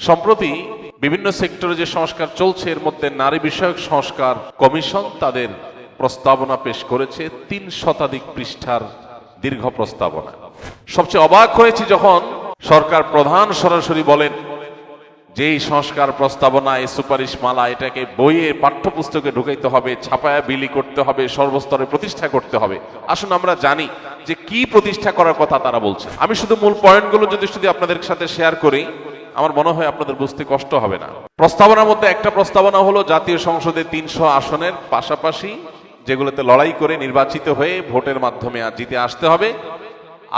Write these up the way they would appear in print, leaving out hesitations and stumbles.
সম্প্রতি বিভিন্ন সেক্টরে যে সংস্কার চলছে এর মধ্যে নারী বিষয়ক সংস্কার কমিশন তাদের প্রস্তাবনা পেশ করেছে ৩ শতাধিক পৃষ্ঠার দীর্ঘ প্রস্তাবনা। সবচেয়ে অবাক হয়েছি যখন সরকার প্রধান সরাসরি বলেন যে এই সংস্কার প্রস্তাবনা এই সুপারিশ মালা এটাকে বইয়ে পাঠ্যপুস্তকে ঢুকাইতে হবে, ছাপায়া বিলি করতে হবে, সর্বস্তরে প্রতিষ্ঠা করতে হবে। আসুন আমরা জানি যে কি প্রতিষ্ঠা করার কথা তারা বলছে। আমি শুধু মূল পয়েন্টগুলো যদি আপনাদের সাথে শেয়ার করি আমার মনে হয় আপনাদের বুঝতে কষ্ট হবে না। প্রস্তাবনার মধ্যে একটা প্রস্তাবনা হলো জাতীয় সংসদে ৩০০ আসনের পাশাপাশি যেগুলোতে লড়াই করে নির্বাচিত হয়ে ভোটের মাধ্যমে জিতে আসতে হবে,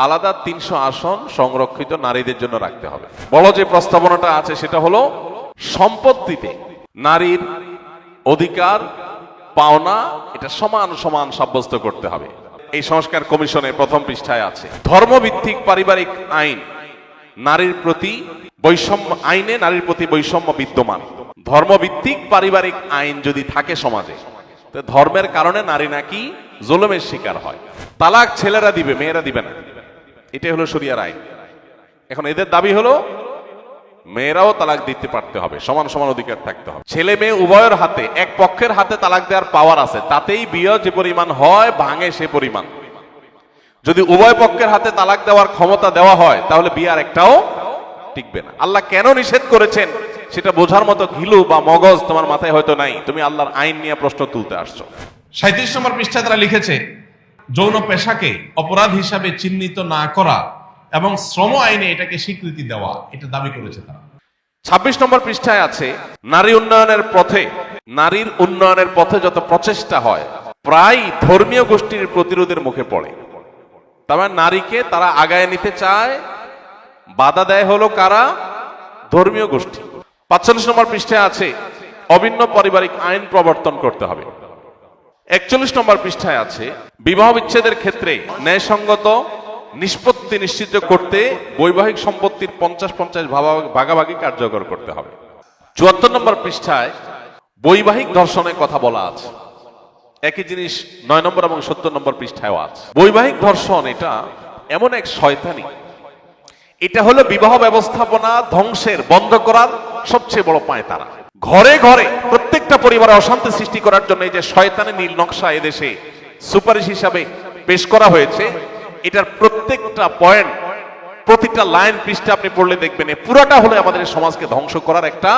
আলাদা ৩০০ আসন সংরক্ষিত নারীদের জন্য রাখতে হবে। বড় যে প্রস্তাবনাটা আছে সেটা হলো সম্পত্তিতে নারীর অধিকার পাওনা এটা সমান সমান সাব্যস্ত করতে হবে। এই সংস্কার কমিশনের প্রথম পৃষ্ঠায় আছে ধর্মভিত্তিক পারিবারিক আইন নারীর প্রতি বৈষম্য, আইনে নারীর প্রতি বৈষম্য বিদ্যমান। ধর্মভিত্তিক পারিবারিক আইন যদি থাকে সমাজে, তো ধর্মের কারণে নারী নাকি জুলুমের শিকার হয়। তালাক ছেলেরা দিবে, মেয়েরা দিবে না, এটাই হলো শরিয়ার আইন। এখন এদের দাবি হলো মেয়েরাও তালাক দিতে পারতে হবে, সমান সমান অধিকার থাকতে হবে। ছেলে মেয়ে উভয়ের হাতে, এক পক্ষের হাতে তালাক দেওয়ার পাওয়ার আছে, তাতেই বিয়ে যে পরিমাণ হয় ভাঙে সে পরিমাণ। যদি উভয় পক্ষের হাতে তালাক দেওয়ার ক্ষমতা দেওয়া হয় তাহলে বিয়ে আর একটাও টিকবে না। আল্লাহ কেন নিষেধ করেছেন সেটা বোঝার মতো ঘিলু বা মগজ তোমার মাথায় হয়তো নাই, তুমি আল্লাহর আইন নিয়ে প্রশ্ন তুলতে আসছো। ৩৭ নম্বর পৃষ্ঠায় তারা লিখেছে যৌন পেশাকে অপরাধ হিসাবে চিহ্নিত না করা এবং শ্রম আইনে এটাকে স্বীকৃতি দেওয়া, এটা দাবি করেছে তারা। ২৬ নম্বর পৃষ্ঠায় আছে নারী উন্নয়নের পথে, নারীর উন্নয়নের পথে যত প্রচেষ্টা হয় প্রায় ধর্মীয় গোষ্ঠীর প্রতিরোধের মুখে পড়ে। তার মানে নারীকে তারা আগায় নিতে চায়, বাধা দেয় হলো কারা? ধর্মীয় গোষ্ঠী। ৪৫ নম্বর পৃষ্ঠায় আছে অভিন্ন পারিবারিক আইন প্রবর্তন করতে হবে। ৪১ নম্বর পৃষ্ঠায় আছে বিবাহ বিচ্ছেদের ক্ষেত্রে ন্যায়সঙ্গত নিষ্পত্তি নিশ্চিত করতে বৈবাহিক সম্পত্তির ৫০-৫০ ভাগাভাগি কার্যকর করতে হবে। ৭৪ নম্বর পৃষ্ঠায় বৈবাহিক ধর্ষণের কথা বলা আছে। একই জিনিস ৯ নম্বর এবং ৭০ নম্বর পৃষ্ঠায়ও আছে। বৈবাহিক ধর্ষণ এটা এমন এক শয়তানি, এটা হলো বিবাহ ব্যবস্থাপনা ধ্বংসের, বন্ধ করার সবচেয়ে বড় পায়তারা। ঘরে ঘরে প্রত্যেকটা পরিবারে অশান্তি সৃষ্টি করার জন্য এই যে শয়তানি নীল নকশা এদেশে সুপারিশ হিসাবে পেশ করা হয়েছে, এটার প্রত্যেকটা পয়েন্ট, প্রতিটা লাইন পৃষ্ঠা আপনি পড়লে দেখবেন পুরাটা হলো আমাদের সমাজকে ধ্বংস করার একটা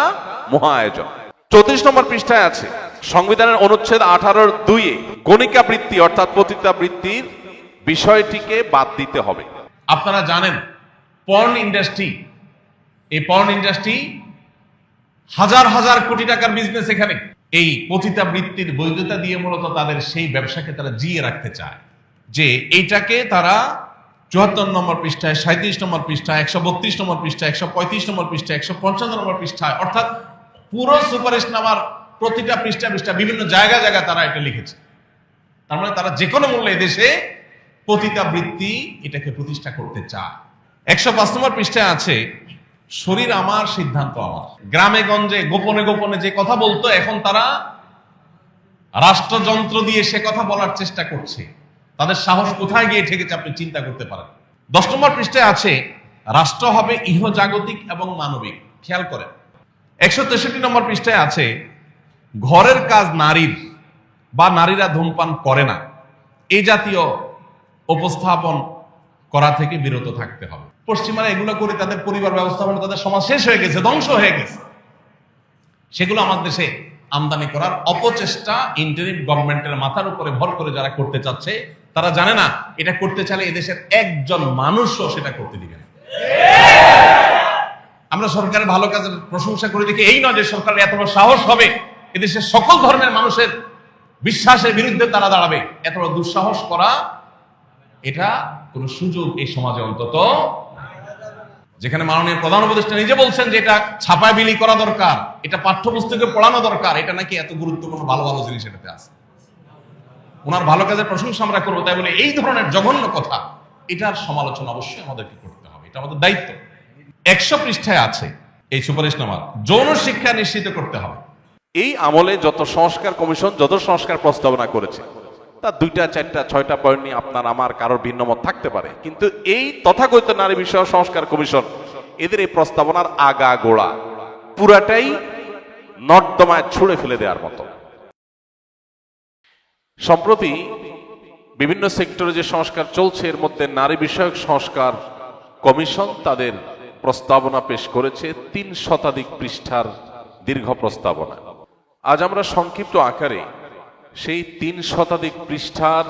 মহা আয়োজন। ৩৪ নম্বর পৃষ্ঠায় আছে সংবিধানের অনুচ্ছেদ ১৮(২) গণিকা বৃত্তি অর্থাৎ পতিতাবৃত্তির বিষয়টিকে বাদ দিতে হবে। আপনারা জানেন পর্ন ইন্ডাস্ট্রি, এই পর্ন ইন্ডাস্ট্রি হাজার হাজার কোটি টাকার বিজনেস। এখানে এই পতিতাবৃত্তির বৈধতা দিয়ে মূলত তাদের সেই ব্যবসাকে তারা জিয়ে রাখতে চায়, যে এইটাকে তারা ৭৪ নম্বর পৃষ্ঠায়, ৩৭ নম্বর পৃষ্ঠায়, ১৩২ নম্বর পৃষ্ঠায়, ১৩৫ নম্বর পৃষ্ঠায়, ১৫৫ নম্বর পৃষ্ঠায়, অর্থাৎ পুরো সুপারিশ নামার প্রতিটা পৃষ্ঠা বিভিন্ন জায়গায় তারা এটা লিখেছে। তার মানে তারা যে কোনো মূল্যে এদেশে পতিতাবৃত্তি এটাকে প্রতিষ্ঠা করতে চায়। ১০৫ নম্বর পৃষ্ঠায় আছে শরীর আমার, সিদ্ধান্ত আমার। গ্রামে গঞ্জে গোপনে গোপনে যে কথা বলতো, এখন তারা রাষ্ট্রযন্ত্র দিয়ে সে কথা বলার চেষ্টা করছে। তাদের সাহস কোথায় গিয়ে ঠেকেছে আপনি চিন্তা করতে পারেন। ১০ নম্বর পৃষ্ঠায় আছে রাষ্ট্র হবে ইহজাগতিক এবং মানবিক। খেয়াল করেন। ১৬৩ নম্বর পৃষ্ঠায় আছে ঘরের কাজ নারীর বা নারীরা ধূমপান করে না, এই জাতীয় উপস্থাপন করা থেকে বিরত থাকতে হবে। পশ্চিমারা এগুলো করে তাদের পরিবার ব্যবস্থাপনা, তাদের সমাজ শেষ হয়ে গেছে, ধ্বংস হয়ে গেছে। সেগুলো আমাদের দেশে আমদানি করার অপচেষ্টা ইন্টারিম গভর্নমেন্টের মাথার উপরে ভর করে যারা করতে চাচ্ছে, তারা জানে না এটা করতে চাইলে এদেশের একজন মানুষও সেটা করতে দিবে না। আমরা সরকারের ভালো কাজের প্রশংসা করে দেখি, এই নয় যে সরকারের এত বড় সাহস হবে এদেশের সকল ধর্মের মানুষের বিশ্বাসের বিরুদ্ধে তারা দাঁড়াবে। এত বড় দুঃসাহস করা, এটা কোন সুযোগ এই সমাজে অন্তত, যেখানে মাননীয় প্রধান উপদেষ্টা নিজে বলছেন যে এটা ছাপায় বিলি করা দরকার, এটা পাঠ্যপুস্তকে পড়ানো দরকার, এটা নাকি এত গুরুত্বপূর্ণ ভালো ভালো জিনিস এটাতে আছে। ওনার ভালো কাজের প্রশংসা আমরা করবো, তাই বলে এই ধরনের জঘন্য কথা, এটার সমালোচনা অবশ্যই আমাদেরকে করতে হবে, এটা আমাদের দায়িত্ব। ১০০ পৃষ্ঠায় আছে এই সুপারিশনামা, যৌন শিক্ষা নিশ্চিত করতে হবে। এই আমলে যত সংস্কার কমিশন যত সংস্কার প্রস্তাবনা করেছে তা ২টা ৪টা ৬টা পয়েন্ট নিয়ে আপনার আমার কারোর ভিন্ন মত থাকতে পারে, কিন্তু এই তথাকথিত নারী বিষয়ক সংস্কার কমিশন এদের এই প্রস্তাবনার আগা গোড়া পুরাটাই নর্দমায় ছুঁড়ে ফেলে দেওয়ার মতো। সম্প্রতি বিভিন্ন সেক্টরে যে সংস্কার চলছে এর মধ্যে নারী বিষয়ক সংস্কার কমিশন তাদের প্রস্তাবনা পেশ করেছে ৩ শতাধিক পৃষ্ঠার দীর্ঘ প্রস্তাবনা। আজ আমরা সংক্ষিপ্ত আকারে সেই ৩ শতাধিক পৃষ্ঠার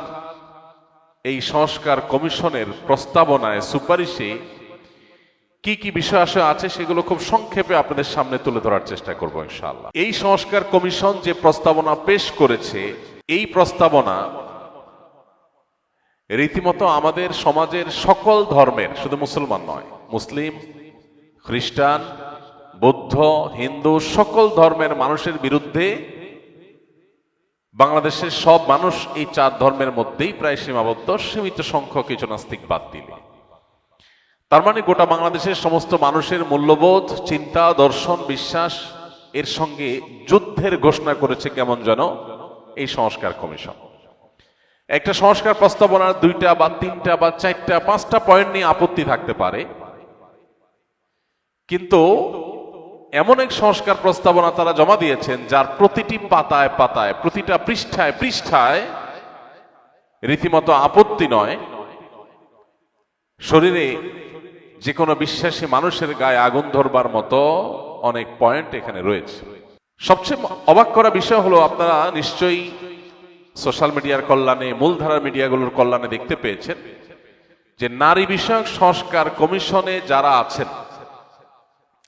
এই সংস্কার কমিশনের প্রস্তাবনায় সুপারিশে কি কি বিষয় আছে সেগুলো খুব সংক্ষেপে আপনাদের সামনে তুলে ধরার চেষ্টা করব ইনশাআল্লাহ। এই সংস্কার কমিশন যে প্রস্তাবনা পেশ করেছে এই প্রস্তাবনা রীতিমতো আমাদের সমাজের সকল ধর্মের, শুধু মুসলমান নয়, মুসলিম, খ্রিস্টান, বৌদ্ধ, হিন্দু সকল ধর্মের মানুষের বিরুদ্ধে বাংলাদেশের সব মানুষ এই 4 ধর্মের মধ্যেই প্রায় সীমাবদ্ধ, সীমিত সংখ্যক কিছু নাস্তিক বাদ দিলে। তার মানে গোটা বাংলাদেশের সমস্ত মানুষের মূল্যবোধ, চিন্তা, দর্শন, বিশ্বাস এর সঙ্গে যুদ্ধের ঘোষণা করেছে কেমন যেন এই সংস্কার কমিশন। একটা সংস্কার প্রস্তাবনার 2টা বা 3টা বা 4টা 5টা পয়েন্ট নিয়ে আপত্তি থাকতে পারে, কিন্তু এমন এক সংস্কার প্রস্তাবনা তারা জমা দিয়েছেন যার প্রতিটি পাতায় পাতায়, প্রতিটা পৃষ্ঠায় পৃষ্ঠায় রীতিমতো আপত্তি নয়, শরীরে যে কোনো বিশ্বাসী মানুষের গায়ে আগুন ধরবার মতো অনেক পয়েন্ট এখানে রয়েছে। সবচেয়ে অবাক করা বিষয় হলো, আপনারা নিশ্চয়ই সোশ্যাল মিডিয়ার কল্যাণে, মূলধারার মিডিয়াগুলোর কল্যাণে দেখতে পেয়েছেন যে নারী বিষয়ক সংস্কার কমিশনে যারা আছেন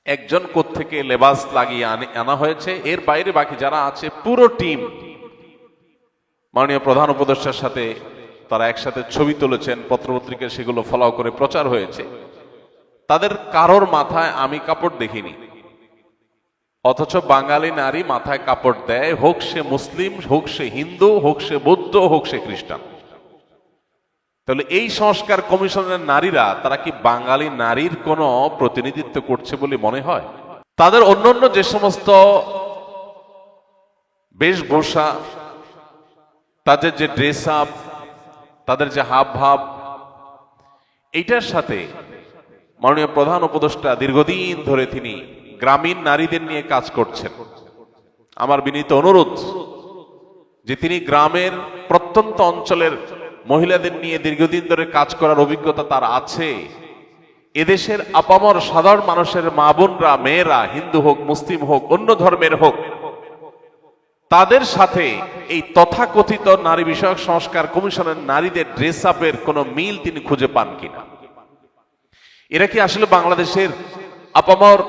একজন কোত্থেকে লেবাস লাগিয়ে আনা হয়েছে, এর বাইরে বাকি যারা আছে পুরো টিম মাননীয় প্রধান উপদেষ্টার সাথে তারা একসাথে ছবি তুলেছেন, পত্রপত্রিকায় সেগুলো ফলো করে প্রচার হয়েছে। তাদের কারোর মাথায় আমি কাপড় দেখিনি, অথচ বাঙালি নারী মাথায় কাপড় দেয়, হোক সে মুসলিম, হোক সে হিন্দু, হোক সে বৌদ্ধ, হোক সে খ্রিস্টান। তাহলে এই সংস্কার কমিশনের নারীরা তারা কি বাঙালি নারীর কোনো প্রতিনিধিত্ব করছে বলে মনে হয়? তাদের অন্যান্য যে সমস্ত বেশভূষা, তাদের যে ড্রেস আপ, তাদের যে হাব ভাব, এইটার সাথে মাননীয় প্রধান উপদেষ্টা দীর্ঘদিন ধরে তিনি গ্রামীণ নারীদের নিয়ে কাজ করছেন। আমার বিনীত অনুরোধ যে তিনি গ্রামের প্রত্যন্ত অঞ্চলের মহিলাদের নিয়ে দীর্ঘদিন ধরে কাজ করার অভিজ্ঞতা তার আছে। এদেশের আপামর সাধারণ মানুষের মা বোনরা, মেয়েরা, হিন্দু হোক, মুসলিম হোক, অন্য ধর্মের হোক, তাদের সাথে এই তথাকথিত নারী বিষয়ক সংস্কার কমিশনের নারীদের ড্রেস আপের কোনো মিল তিনি খুঁজে পান কিনা। এরা কি আসলে বাংলাদেশের আপামর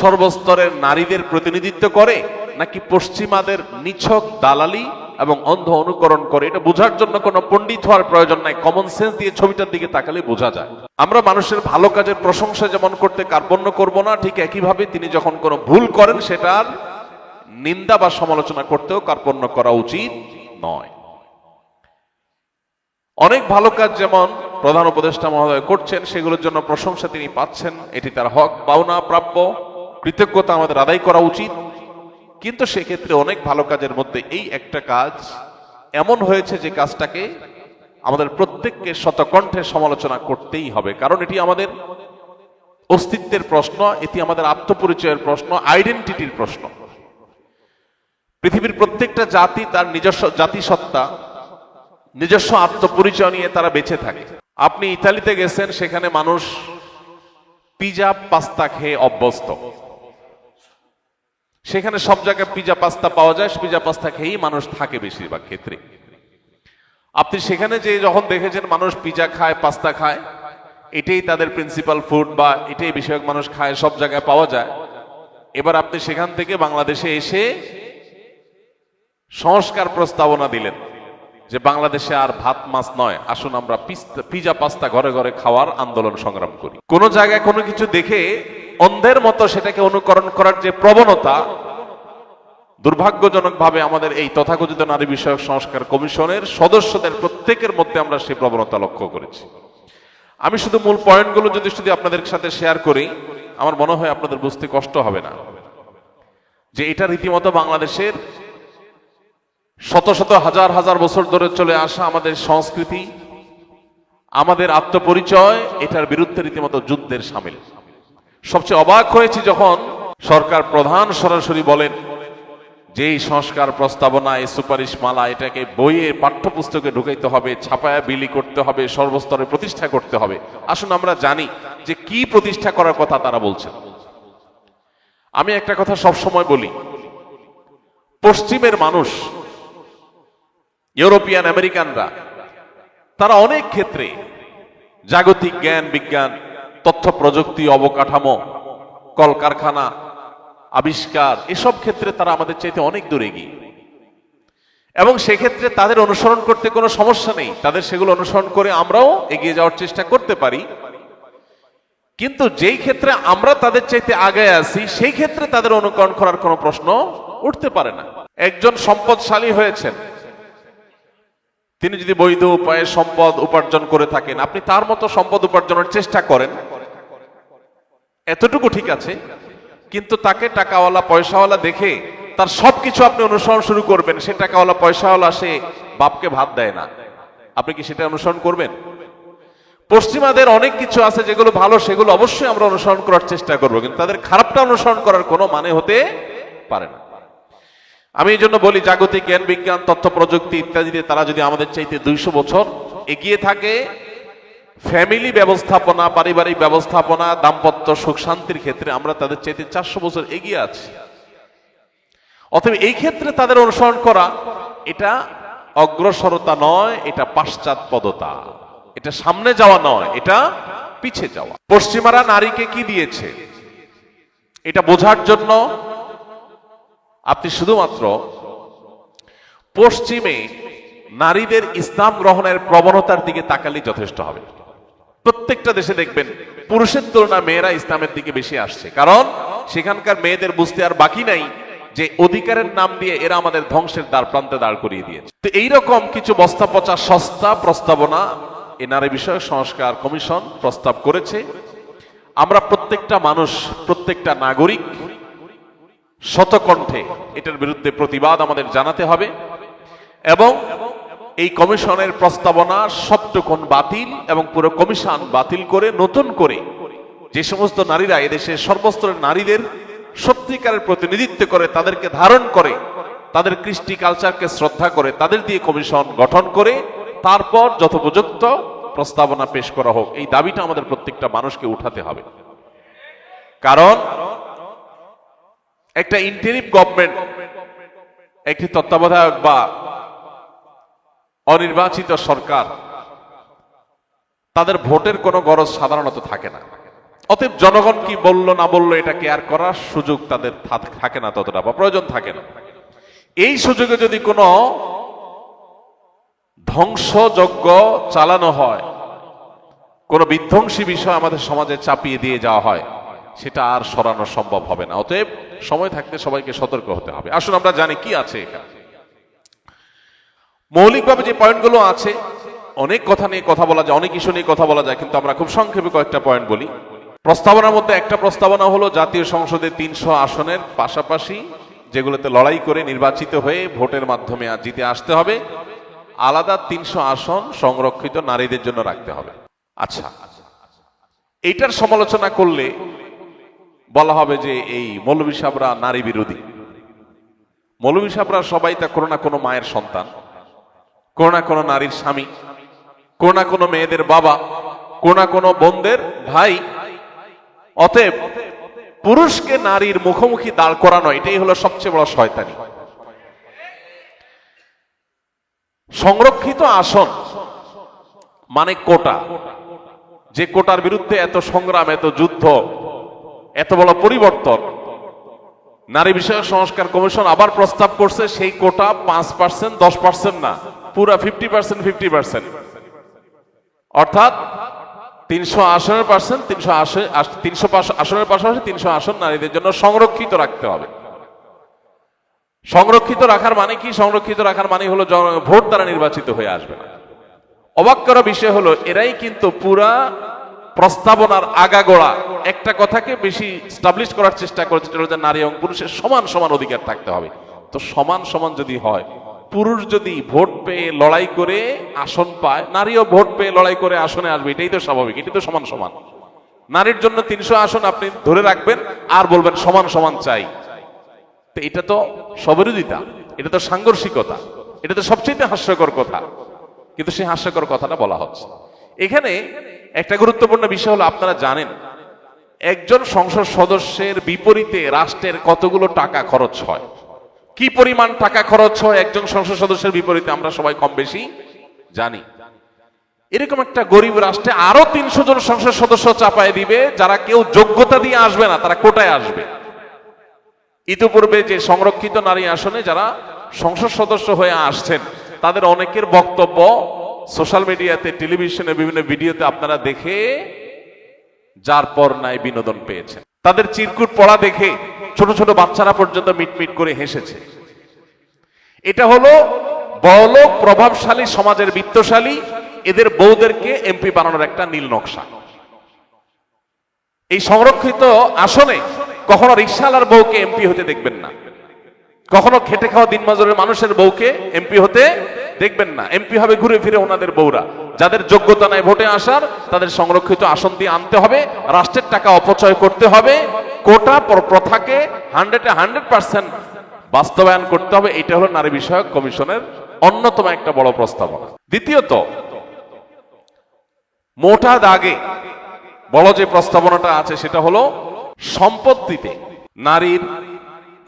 সর্বস্তরের নারীদের প্রতিনিধিত্ব করে, নাকি পশ্চিমাদের নিছক দালালি এবং অন্ধ অনুকরণ করে? এটা বোঝার জন্য কোনো পণ্ডিত হওয়ার প্রয়োজন নাই, কমন সেন্স দিয়ে ছবিটার দিকে তাকালে বোঝা যায়। আমরা মানুষের ভালো কাজের প্রশংসা যেমন করতে কার্পণ্য করব না, ঠিক একইভাবে তিনি যখন কোনো ভুল করেন সেটার নিন্দা বা সমালোচনা করতেও কার্পণ্য করা উচিত নয়। অনেক ভালো কাজ যেমন প্রধান উপদেষ্টা মহোদয় করছেন, সেগুলোর জন্য প্রশংসা তিনি পাচ্ছেন, এটি তার হক, পাওনা, প্রাপ্য, কৃতজ্ঞতা আমাদের আদায় করা উচিত। কিন্তু সেক্ষেত্রে অনেক ভালো কাজের মধ্যে এই একটা কাজ এমন হয়েছে যে কাজটাকে আমাদের প্রত্যেককে শতকণ্ঠে সমালোচনা করতেই হবে, কারণ এটি আমাদের অস্তিত্বের প্রশ্ন, এটি আমাদের আত্মপরিচয়ের প্রশ্ন, আইডেন্টিটির প্রশ্ন। পৃথিবীর প্রত্যেকটা জাতি তার নিজস্ব জাতিসত্তা, নিজস্ব আত্মপরিচয় নিয়ে তারা বেঁচে থাকে। আপনি ইতালিতে গেছেন, সেখানে মানুষ পিজা পাস্তা খেয়ে অভ্যস্ত, সেখানে সব জায়গায় পিজা পাস্তা পাওয়া যায়, পিজা পাস্তা খেয়েই মানুষ থাকে বেশিরভাগ ক্ষেত্রে। আপনি সেখানে যে যখন দেখেছেন মানুষ পিজা খায়, পাস্তা খায়, এটাই তাদের প্রিন্সিপাল ফুড বা এটাই বিষয়ক মানুষ খায়, সব জায়গায় পাওয়া যায়। এবার আপনি সেখান থেকে বাংলাদেশে এসে সংস্কার প্রস্তাবনা দিলেন যে বাংলাদেশে আর ভাত মাছ নয়, আসুন আমরা পিজা পাস্তা ঘরে ঘরে খাওয়ার আন্দোলন সংগ্রাম করি। কোন জায়গায় কোনো কিছু দেখে অন্ধের মতো সেটাকে অনুকরণ করার যে প্রবণতা, দুর্ভাগ্যজনকভাবে আমাদের এই তথাকথিত নারী বিষয়ক সংস্কার কমিশনের সদস্যদের প্রত্যেকের মধ্যে আমরা সেই প্রবণতা লক্ষ্য করেছি। আমি শুধু মূল পয়েন্টগুলো যদি আপনাদের সাথে শেয়ার করি, আমার মনে হয় আপনাদের বুঝতে কষ্ট হবে না যে এটা রীতিমতো বাংলাদেশের শত শত হাজার হাজার বছর ধরে চলে আসা আমাদের সংস্কৃতি, আমাদের আত্মপরিচয়, এটার বিরুদ্ধে রীতিমতো যুদ্ধের সামিল। সবচেয়ে অবাক হয়েছি যখন সরকার প্রধান সরাসরি বলেন যে এই সংস্কার প্রস্তাবনা, এই সুপারিশ মালা, এটাকে বইয়ে পাঠ্যপুস্তকে ঢুকাইতে হবে, ছাপায়া বিলি করতে হবে, সর্বস্তরে প্রতিষ্ঠা করতে হবে। আসুন আমরা জানি যে কি প্রতিষ্ঠা করার কথা তারা বলছেন। আমি একটা কথা সবসময় বলি, পশ্চিমের মানুষ, ইউরোপিয়ান আমেরিকানরা, তারা অনেক ক্ষেত্রে জাগতিক জ্ঞান বিজ্ঞান, তথ্য প্রযুক্তি, অবকাঠামো, কলকারখানা, আবিষ্কার, এসব ক্ষেত্রে তারা আমাদের চাইতে অনেক দূর এগিয়ে, এবং সেক্ষেত্রে তাদের অনুসরণ করতে কোনো সমস্যা নেই। তাদের সেগুলো অনুসরণ করে আমরাও এগিয়ে যাওয়ার চেষ্টা করতে পারি। কিন্তু যেই ক্ষেত্রে আমরা তাদের চাইতে আগে আছি, সেই ক্ষেত্রে তাদের অনুকরণ করার কোনো প্রশ্ন উঠতে পারে না। একজন সম্পদশালী হয়েছেন, তিনি যদি বৈধ উপায়ে সম্পদ উপার্জন করে থাকেন, আপনি তার মতো সম্পদ উপার্জনের চেষ্টা করেন, এতটুকু ঠিক আছে। কিন্তু তাকে টাকাওয়ালা পয়সাওয়ালা দেখে তার সবকিছু আপনি অনুসরণ শুরু করবেন। সে টাকাওয়ালা পয়সাওয়ালা, সে বাপকে ভাত দেয় না, আপনি কি সেটা অনুসরণ করবেন? পশ্চিমাদের অনেক কিছু আছে যেগুলো ভালো, সেগুলো অবশ্যই আমরা অনুসরণ করার চেষ্টা করবো, কিন্তু তাদের খারাপটা অনুসরণ করার কোনো মানে হতে পারে না। আমি এই জন্য বলি, জাগতিক জ্ঞান বিজ্ঞান, তথ্য প্রযুক্তি ইত্যাদিতে তারা যদি আমাদের চাইতে 200 বছর এগিয়ে থাকে, ফ্যামিলি ব্যবস্থাপনা, পারিবারিক ব্যবস্থাপনা, দাম্পত্য সুখ শান্তির ক্ষেত্রে আমরা তাদের চাইতে 400 বছর এগিয়ে আছি। অতএব এই ক্ষেত্রে তাদের অনুসরণ করা, এটা অগ্রসরতা নয়, এটা পাশ্চাত্যপদতা, এটা সামনে যাওয়া নয়, এটা পিছিয়ে যাওয়া। পশ্চিমারা নারীকে কি দিয়েছে এটা বোঝার জন্য আপনি শুধুমাত্র পশ্চিমে নারীদের ইসলাম গ্রহণের প্রবণতার দিকে তাকালেই যথেষ্ট হবে। প্রত্যেকটা দেশে দেখবেন পুরুষের তুলনায় মেয়েরা ইসলামের দিকে বেশি আসছে, কারণ সেখানকার মেয়েদের বুঝতে আর বাকি নাই যে অধিকারের নাম দিয়ে এরা আমাদের ধ্বংসের দ্বার প্রান্তে দাঁড় করিয়ে দিয়েছে। তো এইরকম কিছু বস্তা পচা সস্তা প্রস্তাবনা এই নারী বিষয়ক সংস্কার কমিশন প্রস্তাব করেছে। আমরা প্রত্যেকটা মানুষ, প্রত্যেকটা নাগরিক শতকণ্ঠে এটার বিরুদ্ধে প্রতিবাদ আমাদের জানাতে হবে, এবং এই কমিশনের প্রস্তাবনা সবটুকুন বাতিল এবং পুরো কমিশন বাতিল করে নতুন করে যে সমস্ত নারীরা এদেশের সর্বস্তরের নারীদের সত্যিকারের প্রতিনিধিত্ব করে, তাদেরকে ধারণ করে, তাদের কৃষ্টি কালচারকে শ্রদ্ধা করে, তাদের দিয়ে কমিশন গঠন করে তারপর যথোপযুক্ত প্রস্তাবনা পেশ করা হোক। এই দাবিটা আমাদের প্রত্যেকটা মানুষকে উঠাতে হবে। কারণ একটা ইন্টারিম গভর্নমেন্ট, একটি তত্ত্বাবধায়ক বা অনির্বাচিত সরকার, তাদের ভোটের কোনো গরজ সাধারণত থাকে না। অতএব জনগণ কি বললো না বললো এটা কেয়ার করার সুযোগ তাদের থাকে না, ততটা বা প্রয়োজন থাকে না। এই সুযোগে যদি কোনো ধ্বংসযজ্ঞ চালানো হয়, কোনো বিধ্বংসী বিষয় আমাদের সমাজে চাপিয়ে দিয়ে যাওয়া হয়, সেটা আর সরানো সম্ভব হবে না। অতএব সময় থাকতে সবাইকে সতর্ক হতে হবে। আসুন আমরা জানি কি আছে এখানে। মৌলিকভাবে যে পয়েন্টগুলো আছে, অনেক কথা নিয়ে কথা বলা যায়, অনেক ইস্যু নিয়ে কথা বলা যায়, কিন্তু আমরা খুব সংক্ষেপে কয়েকটা পয়েন্ট বলি। প্রস্তাবনার মধ্যে একটা প্রস্তাবনা হলো জাতীয় সংসদে 300 আসনের পাশাপাশি যেগুলোতে লড়াই করে নির্বাচিত হয়ে ভোটের মাধ্যমে জিতে আসতে হবে, আলাদা 300 আসন সংরক্ষিত নারীদের জন্য রাখতে হবে। আচ্ছা, এইটার সমালোচনা করলে বলা হবে যে এই মৌলভী সাহেবরা নারী বিরোধী। মৌলভী সাহেবরা সবাই তা কোনো না কোনো মায়ের সন্তান, কোনো না কোনো নারীর স্বামী, কোনো না কোনো মেয়েদের বাবা, কোনো না কোনো বোনদের ভাই। অতএব পুরুষকে নারীর মুখোমুখি দাঁড় করানো, এটাই হলো সবচেয়ে বড় শয়তানি। সংরক্ষিত আসন মানে কোটা, যে কোটার বিরুদ্ধে এত সংগ্রাম, এত যুদ্ধ, এত বড় পরিবর্তন নারী বিষয়ক সংস্কার কমিশন আবার প্রস্তাব করছে। সেই কোটা 5%, 10% না, পুরা 50%, 50%, অর্থাৎ 300 আসনের পার্সেন্ট, 300 আসনের পাশাপাশি 300 আসন নারীদের জন্য সংরক্ষিত রাখতে হবে। সংরক্ষিত রাখার মানে কি? সংরক্ষিত রাখার মানে হলো ভোট দ্বারা নির্বাচিত হয়ে আসবে না। অবাক করা বিষয় হলো এরাই কিন্তু পুরা প্রস্তাবনার আগাগোড়া একটা কথাকে বেশি স্টাবলিশ করার চেষ্টা করেছে, নারী এবং পুরুষের সমান সমান অধিকার থাকতে হবে। তো সমান সমান যদি হয়, পুরুষ যদি ভোট পেয়ে লড়াই করে আসন পায়, নারীও ভোট পেয়ে লড়াই করে আসনে আসবে, এটাই তো স্বাভাবিক, এটাই তো সমান সমান। নারীর জন্য 300 আসন আপনি ধরে রাখবেন আর বলবেন সমান সমান চাই। তো এটা তো স্ববিরোধিতা, এটা তো সাংঘর্ষিকতা, এটা তো সবচেয়ে হাস্যকর কথা। কিন্তু সেই হাস্যকর কথাটা বলা হচ্ছে। এখানে একটা গুরুত্বপূর্ণ বিষয় হলো, আপনারা জানেন একজন সংসদ সদস্যের বিপরীতে রাষ্ট্রের কতগুলো টাকা খরচ হয়, কি পরিমাণ টাকা খরচ হয় একজন সংসদ সদস্যের বিপরীতে আমরা সবাই কম বেশি জানি। এরকম একটা গরিব রাষ্ট্রে আরো 300 জন সংসদ সদস্য চাপায় দিবে, যারা কেউ যোগ্যতা দিয়ে আসবে না, তারা কোটায় আসবে। ইতিপূর্বে যে সংরক্ষিত নারী আসনে যারা সংসদ সদস্য হয়ে আসছেন, তাদের অনেকের বক্তব্য সোশ্যাল মিডিয়াতে, টেলিভিশনে, বিভিন্ন ভিডিওতে আপনারা দেখে যার পর নাই বিনোদন পেয়েছেন। তাদের চিরকুট পড়া দেখে ছোট ছোট বাচ্চারা পর্যন্ত মিটমিট করে হেসেছে। এটা হলো বড়লোক প্রভাবশালী সমাজের বিত্তশালী এদের বউদেরকে এমপি বানানোর একটা নীল নকশা। এই সংরক্ষিত আসনে কখনো রিকশাওয়ালার বউকে এমপি হতে দেখবেন না, কখনো খেটে খাওয়া দিনমজুরের মানুষের বউকে এমপি হতে দেখবেন না। এমপি হবে ঘুরে ফিরে ওনাদের বউরা, যাদের যোগ্যতা নাই ভোটে আসার, তাদের সংরক্ষিত আসন দিয়ে আনতে হবে, রাষ্ট্রের টাকা অপচয় করতে হবে, কোটা প্রথাকে 100% বাস্তবায়ন করতে হবে। এটা হলো নারী বিষয়ক কমিশনের অন্যতম একটা বড় প্রস্তাবনা। দ্বিতীয়ত, মোটা দাগে বড় যে প্রস্তাবনাটা আছে সেটা হলো সম্পত্তিতে নারীর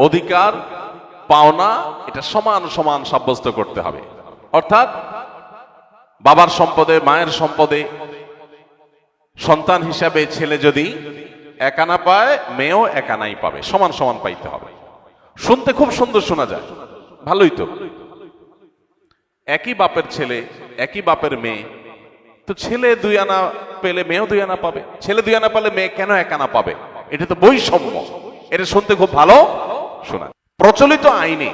অধিকার পাওনা এটা সমান সমান সাব্যস্ত করতে হবে। অর্থাৎ বাবার সম্পদে, মায়ের সম্পদে সন্তান হিসাবে ছেলে যদি 1 আনা পায়, মেয়েও 1 আনাই পাবে, সমান সমান পাইতে হবে। শুনতে খুব সুন্দর শোনা যায়, ভালোই তো। একই বাপের ছেলে, একই বাপের মেয়ে, তো ছেলে 2 আনা পেলে মেয়েও 2 আনা পাবে, ছেলে 2 আনা পেলে মেয়ে কেন 1 আনা পাবে? এটা তো বৈষম্য। এটা শুনতে খুব ভালো শোনা। প্রচলিত আইনে,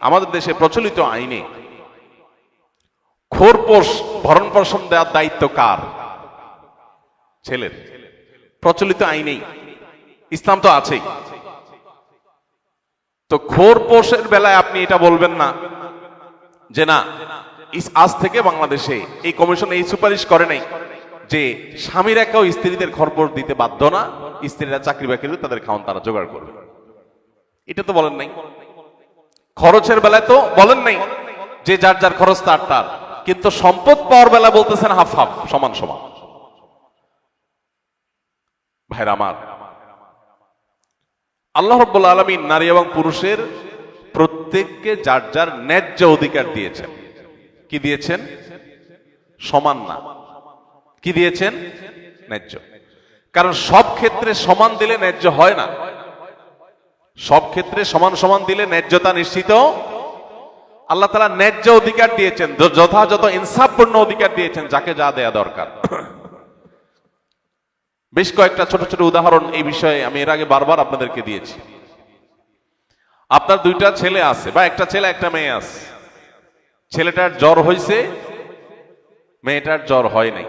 আমাদের দেশে প্রচলিত আইনে খোরপোশ ভরণ পোষণ দেওয়ার দায়িত্ব কার? ছেলের। প্রচলিত আইনেই, ইসলাম তো আছেই। তো খোরপোশের বেলায় আপনি এটা বলবেন না যে না, আজ থেকে বাংলাদেশে এই কমিশন এই সুপারিশ করে নাই যে স্বামীরা কেউ স্ত্রীদের খরপোশ দিতে বাধ্য না, স্ত্রীরা চাকরি বাকরি তাদের খাওয়ান তারা জোগাড় করবে। এটা তো বলেন নাই। খরচের বেলায় তো বলেন নাই যে যার যার খরচ তার তার, কিন্তু সম্পদ পাওয়ার বেলা বলতেছেন হাফ হাফ, সমান সমান। ভাইরা আমার, আল্লাহ রাব্বুল আলামিন নারী এবং পুরুষের প্রত্যেককে যার যার ন্যায্য অধিকার দিয়েছেন। কি দিয়েছেন? সমান না, কি দিয়েছেন? ন্যায্য। কারণ সব ক্ষেত্রে সমান দিলে ন্যায্য হয় না, সব ক্ষেত্রে সমান সমান দিলে ন্যায্যতা নিশ্চিত। আল্লাহ তাআলা ন্যায্য অধিকার দিয়েছেন, যথাযথ ইনসাফপূর্ণ অধিকার দিয়েছেন, যাকে যা দেয়া দরকার। বেশ কয়েকটা ছোট ছোট উদাহরণ এই বিষয়ে আমি এর আগে বারবার আপনাদেরকে দিয়েছি। আপনার 2টা ছেলে আছে, বা একটা ছেলে একটা মেয়ে আছে। ছেলেটার জ্বর হয়েছে, মেয়েটার জ্বর হয় নাই।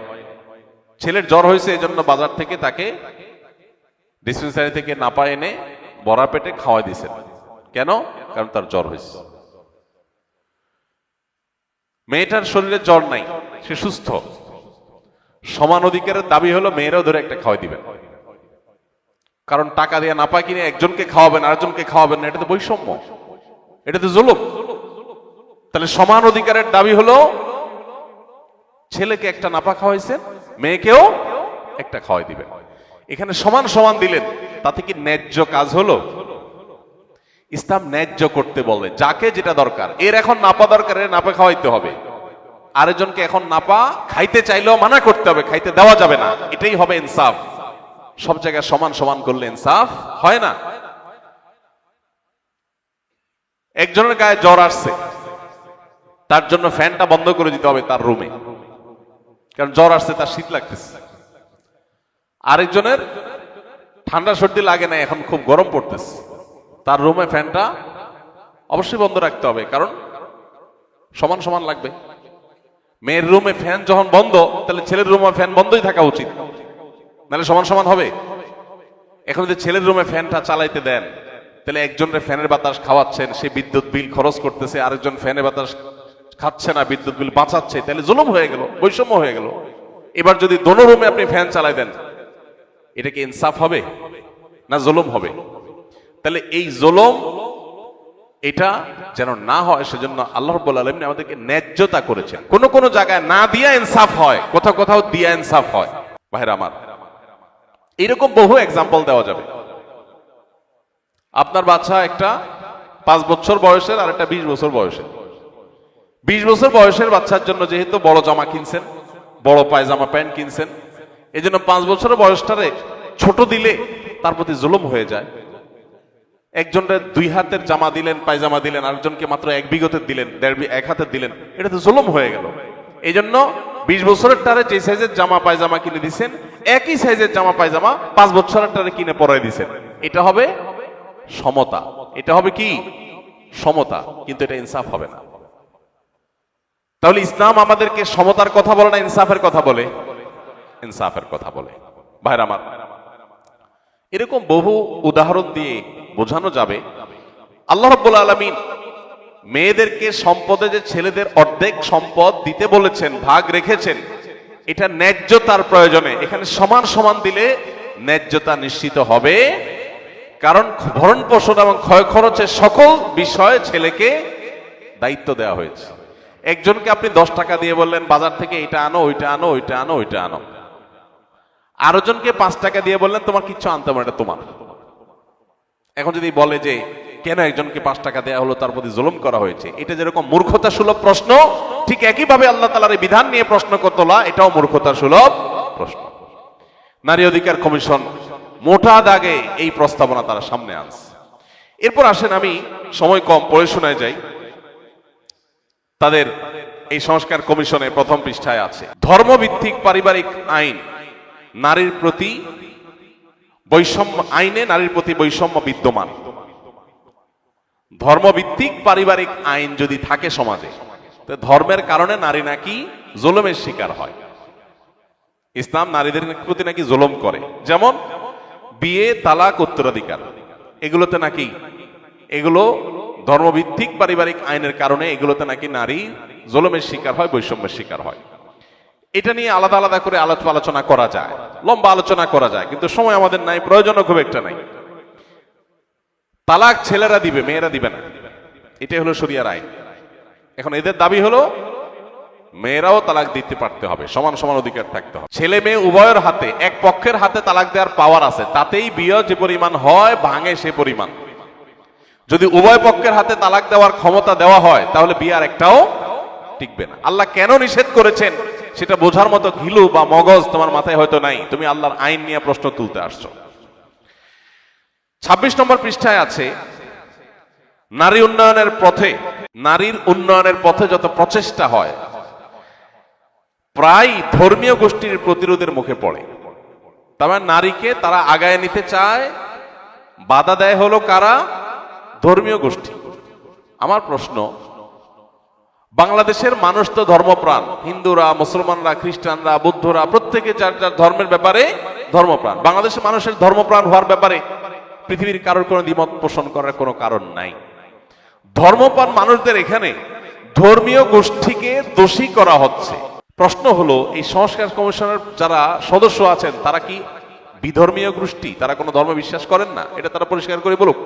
ছেলের জ্বর হয়েছে এই জন্য বাজার থেকে তাকে ডিসপেন্সারি থেকে নাপা এনে বড়া পেটে খাওয়াই দিয়েছেন। কেন? কারণ তার জ্বর হয়েছে। মেয়েটার শরীরে জ্বর নাই, সে সুস্থ। সমান অধিকারের দাবি হলো মেয়েরাও ধরে একটা খাওয়াই দিবেন। কারণ টাকা দিয়ে নাপা কিনে একজনকে খাওয়াবেন, আরেকজনকে খাওয়াবেন না, এটা তো বৈষম্য, এটা তো জুলুম। তাহলে সমান অধিকারের দাবি হলো ছেলেকে একটা নাপা খাওয়াইছেন, মেয়েকেও একটা খাওয়াই দিবেন। এখানে সমান সমান দিলেন, তাতে কি ন্যায্য কাজ হলো? ইসলাম ন্যায্য করতে বলে, যাকে যেটা দরকার। এর এখন নাপা দরকার, এর নাপা খাওয়াইতে হবে। আরেকজনকে এখন নাপা খাইতে চাইলেও মানা করতে হবে, খাইতে দেওয়া যাবে না। এটাই হবে ইনসাফ। সব জায়গায় সমান সমান করলে ইনসাফ হয় না। একজনের গায়ে জ্বর আসছে, তার জন্য ফ্যানটা বন্ধ করে দিতে হবে তার রুমে, কারণ জ্বর আসছে, তার শীত লাগতেছে। আরেকজনের ঠান্ডা সর্দি লাগে না, এখন খুব গরম পড়তেছে, তার রুমে ফ্যানটা অবশ্যই বন্ধ রাখতে হবে, কারণ সমান সমান লাগবে। মেয়ের রুমে ফ্যান যখন বন্ধ, তাহলে ছেলের রুমে ফ্যান বন্ধই থাকা উচিত, নাহলে সমান সমান হবে। এখন যদি ছেলের রুমে ফ্যানটা চালাইতে দেন, তাহলে একজনের ফ্যানের বাতাস খাওয়াচ্ছেন, সে বিদ্যুৎ বিল খরচ করতেছে, আরেকজন ফ্যানের বাতাস খাচ্ছে না, বিদ্যুৎ বিল বাঁচাচ্ছে, তাহলে জুলুম হয়ে গেল, বৈষম্য হয়ে গেল। এবার যদি দোনো রুমে আপনি ফ্যান চালাই দেন, এটা কি ইনসাফ হবে না জুলুম হবে? তাহলে এই জুলুম এটা যেন না হয় সেজন্য আল্লাহ রাব্বুল আলামিন আমাদেরকে ন্যায্যতা করেছেন। কোন কোন জায়গায় না দিয়া ইনসাফ হয়, কোথাও কোথাও দিয়া ইনসাফ হয়। ভাইরা আমার, এরকম বহু এক্সাম্পল দেওয়া যাবে। আপনার বাচ্চা একটা 5 বছর বয়সের আর একটা 20 বছর বয়সের। 20 বছর বয়সের বাচ্চার জন্য যেহেতু বড় জামা কিনছেন, বড় পায়জামা প্যান্ট কিনছেন, এই জন্য 5 বছরের বয়সটারে ছোট দিলে তার প্রতি জুলুম হয়ে যায়। একজনকে 2 হাতের জামা দিলেন, পায়জামা দিলেন, আরেকজনকে মাত্র 1 বিঘতের দিলেন, 1 হাতের দিলেন, এটা তো জুলুম হয়ে গেল। এই জন্য 20 বছরের টারে যে সাইজের জামা পায়জামা কিনে দিচ্ছেন, একই সাইজের জামা পায়জামা 5 বছরের টারে কিনে পরাই দিচ্ছেন। এটা হবে সমতা, এটা হবে কি সমতা, কিন্তু এটা ইনসাফ হবে না। তাহলে ইসলাম আমাদেরকে সমতার কথা বলে না ইনসাফের কথা বলে? ইনসাফের কথা বলে। ভাইরা আমার, এরকম বহু উদাহরণ দিয়ে বোঝানো যাবে আল্লাহ রাব্বুল আলামিন মেয়েদেরকে সম্পদে যে ছেলেদের অর্ধেক সম্পদ দিতে বলেছেন, ভাগ রেখেছেন, এটা ন্যায্যতার প্রয়োজনে। এখানে সমান সমান দিলে ন্যায্যতা নিশ্চিত হবে, কারণ ভরণ পোষণ এবং ক্ষয় খরচের সকল বিষয়ে ছেলেকে দায়িত্ব দেওয়া হয়েছে। একজনকে আপনি 10 টাকা দিয়ে বললেন বাজার থেকে এটা আনো, ওইটা আনো, ওইটা আনো, ওইটা আনো। আরো জনকে 5 টাকা দিয়ে বললেন তোমার কিচ্ছু আনতে হবে না, এটা তোমার। এখন যদি বলে যে কেন একজনকে 5 টাকা দেওয়া হলো, তার প্রতি জুলুম করা হয়েছে, এটা যেরকম মূর্খতা সুলভ প্রশ্ন, ঠিক একইভাবে আল্লাহ তাআলার এই বিধান নিয়ে প্রশ্ন তোলা, এটাও মূর্খতা সুলভ প্রশ্ন। নারী অধিকার কমিশন মোটা দাগে এই প্রস্তাবনা তারা সামনে আনছে। এরপর আসেন, আমি সময় কম, পড়ে শোনায় যাই। তাদের এই সংস্কার কমিশনে প্রথম পৃষ্ঠায় আছে, ধর্মভিত্তিক পারিবারিক আইন নারীর প্রতি বৈষম্য, আইনে নারীর প্রতি বৈষম্য বিদ্যমান। ধর্মভিত্তিক পারিবারিক আইন যদি থাকে সমাজে, তো ধর্মের কারণে নারী নাকি জুলুমের শিকার হয়। ইসলাম নারীদের প্রতি নাকি জুলুম করে, যেমন বিয়ে, তালাক, উত্তরাধিকার, এগুলোতে নাকি, এগুলো ধর্মভিত্তিক পারিবারিক আইনের কারণে এগুলোতে নাকি নারী জুলুমের শিকার হয়, বৈষম্যের শিকার হয়। এটা নিয়ে আলাদা আলাদা করে আলোচনা করা যায়, লম্বা আলোচনা করা যায়, কিন্তু সময় আমাদের নাই, প্রয়োজনও খুব একটা নাই। তালাক ছেলেরা দিবে, মেয়েরা দিবে না, এটাই হলো শরিয়ার আইন। এখন এদের দাবি হলো মেয়েরাও তালাক দিতে পারতে হবে, সমান সমান অধিকার থাকতে হবে। ছেলে মেয়ে উভয়ের হাতে, এক পক্ষের হাতে তালাক দেওয়ার পাওয়ার আছে, তাতেই বিয়ে যে পরিমাণ হয় ভাঙে সে পরিমাণ। যদি উভয় পক্ষের হাতে তালাক দেওয়ার ক্ষমতা দেওয়া হয়, তাহলে বিয়ে আর একটাও টিকবে না। আল্লাহ কেন নিষেধ করেছেন সেটা বোঝার মতো ঘিলু বা মগজ তোমার মাথায় হয়তো নাই, তুমি আল্লাহর আইন নিয়ে প্রশ্ন তুলতে আসছো। 26 নম্বর পৃষ্ঠায় আছে, নারী উন্নয়নের পথে, নারীর উন্নয়নের পথে যত প্রচেষ্টা হয় প্রায় ধর্মীয় গোষ্ঠীর প্রতিরোধের মুখে পড়ে। তবে নারীকে তারা আগায় নিতে চায়, বাধা দেয় হলো কারা? ধর্মীয় গোষ্ঠী। আমার প্রশ্ন, বাংলাদেশের মানুষ তো ধর্মপ্রাণ, হিন্দুরা, মুসলমানরা, খ্রিস্টানরা, বৌদ্ধরা, প্রত্যেকে যার যার ধর্মের ব্যাপারে ধর্মপ্রাণ। বাংলাদেশের মানুষের ধর্মপ্রাণ হওয়ার ব্যাপারে পৃথিবীর কারোর কোনো দ্বিমত পোষণ করার কোনো কারণ নাই। ধর্মপ্রাণ মানুষদের এখানে ধর্মীয় গোষ্ঠীকে দোষী করা হচ্ছে। প্রশ্ন হলো, এই সংস্কার কমিশনের যারা সদস্য আছেন তারা কি বিধর্মীয় গোষ্ঠী? তারা কোনো ধর্ম বিশ্বাস করেন না? এটা তারা পরিষ্কার করে বলুক।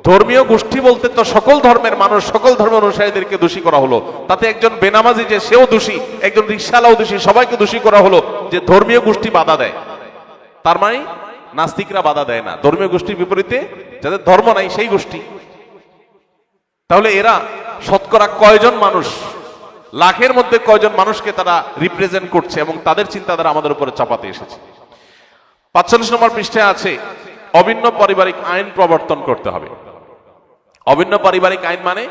ধর্মীয় গোষ্ঠী বলতে তো সকল ধর্মের মানুষ, সকল ধর্মের অনুসারীদেরকে দোষী করা হলো। তাতে একজন বেনামাজি যে সেও দোষী, একজন রিকশাওয়ালাও দোষী, সবাইকে দোষী করা হলো যে ধর্মীয় গোষ্ঠী বাধা দেয়। তার মানে নাস্তিকরা বাধা দেয় না, ধর্মীয় গোষ্ঠীর বিপরীতে যাদের ধর্ম নাই সেই গোষ্ঠী। তাহলে এরা শতকরা কয়জন মানুষ, লাখের মধ্যে কয়জন মানুষকে তারা রিপ্রেজেন্ট করছে এবং তাদের চিন্তাধারা আমাদের উপরে চাপাতে এসেছে। 45 নম্বর পৃষ্ঠায় আছে, অভিন্ন পারিবারিক আইন প্রবর্তন করতে হবে। অভিন্ন পারিবারিক আইন মানে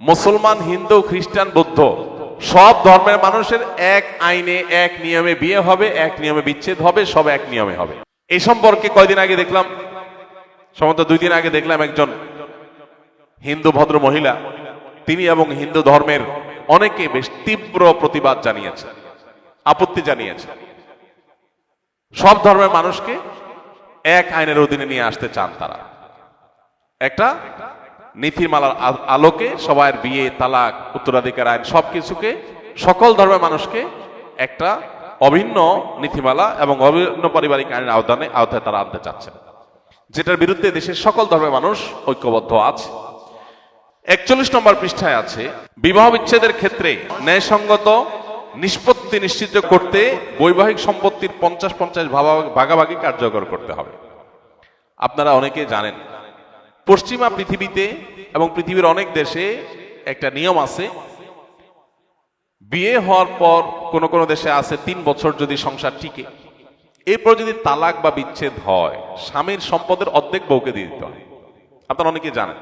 মুসলমান, হিন্দু, খ্রিস্টান, বৌদ্ধ সব ধর্মের মানুষের এক আইনে, এক নিয়মে বিয়ে হবে, এক নিয়মে বিচ্ছেদ হবে, সব এক নিয়মে হবে। এই সম্পর্কে কয়দিন আগে দেখলাম, সম্ভবত 2 দিন আগে দেখলাম, একজন হিন্দু ভদ্র মহিলা, তিনি এবং হিন্দু ধর্মের অনেকে বেশ তীব্র প্রতিবাদ জানিয়েছে, আপত্তি জানিয়েছে। সব ধর্মের মানুষকে এক আইনের অধীনে নিয়ে আসতে চান তারা। একটা নীতিমালার আলোকে সবার বিয়ে, তালাক, উত্তরাধিকার আইন সবকিছুকে, সকল ধর্মের মানুষকে একটা অভিন্ন নীতিমালা এবং অভিন্ন পারিবারিক আইনের আওতায় তারা আনতে চাচ্ছেন, যেটার বিরুদ্ধে দেশের সকল ধর্মের মানুষ ঐক্যবদ্ধ আছে। 41 নম্বর পৃষ্ঠায় আছে, বিবাহ বিচ্ছেদের ক্ষেত্রে ন্যায়সঙ্গত নিষ্পত্তি নিশ্চিত করতে বৈবাহিক সম্পত্তির 50-50 ভাগাভাগি কার্যকর করতে হবে। আপনারা অনেকে জানেন, পশ্চিমা পৃথিবীতে এবং পৃথিবীর অনেক দেশে একটা নিয়ম আছে, বিয়ে হওয়ার পর কোন কোন দেশে আছে 3 বছর যদি সংসার টিকে, এরপর যদি তালাক বা বিচ্ছেদ হয়, স্বামীর সম্পদের অর্ধেক বউকে দিয়ে দিতে হয়। আপনারা অনেকে জানেন,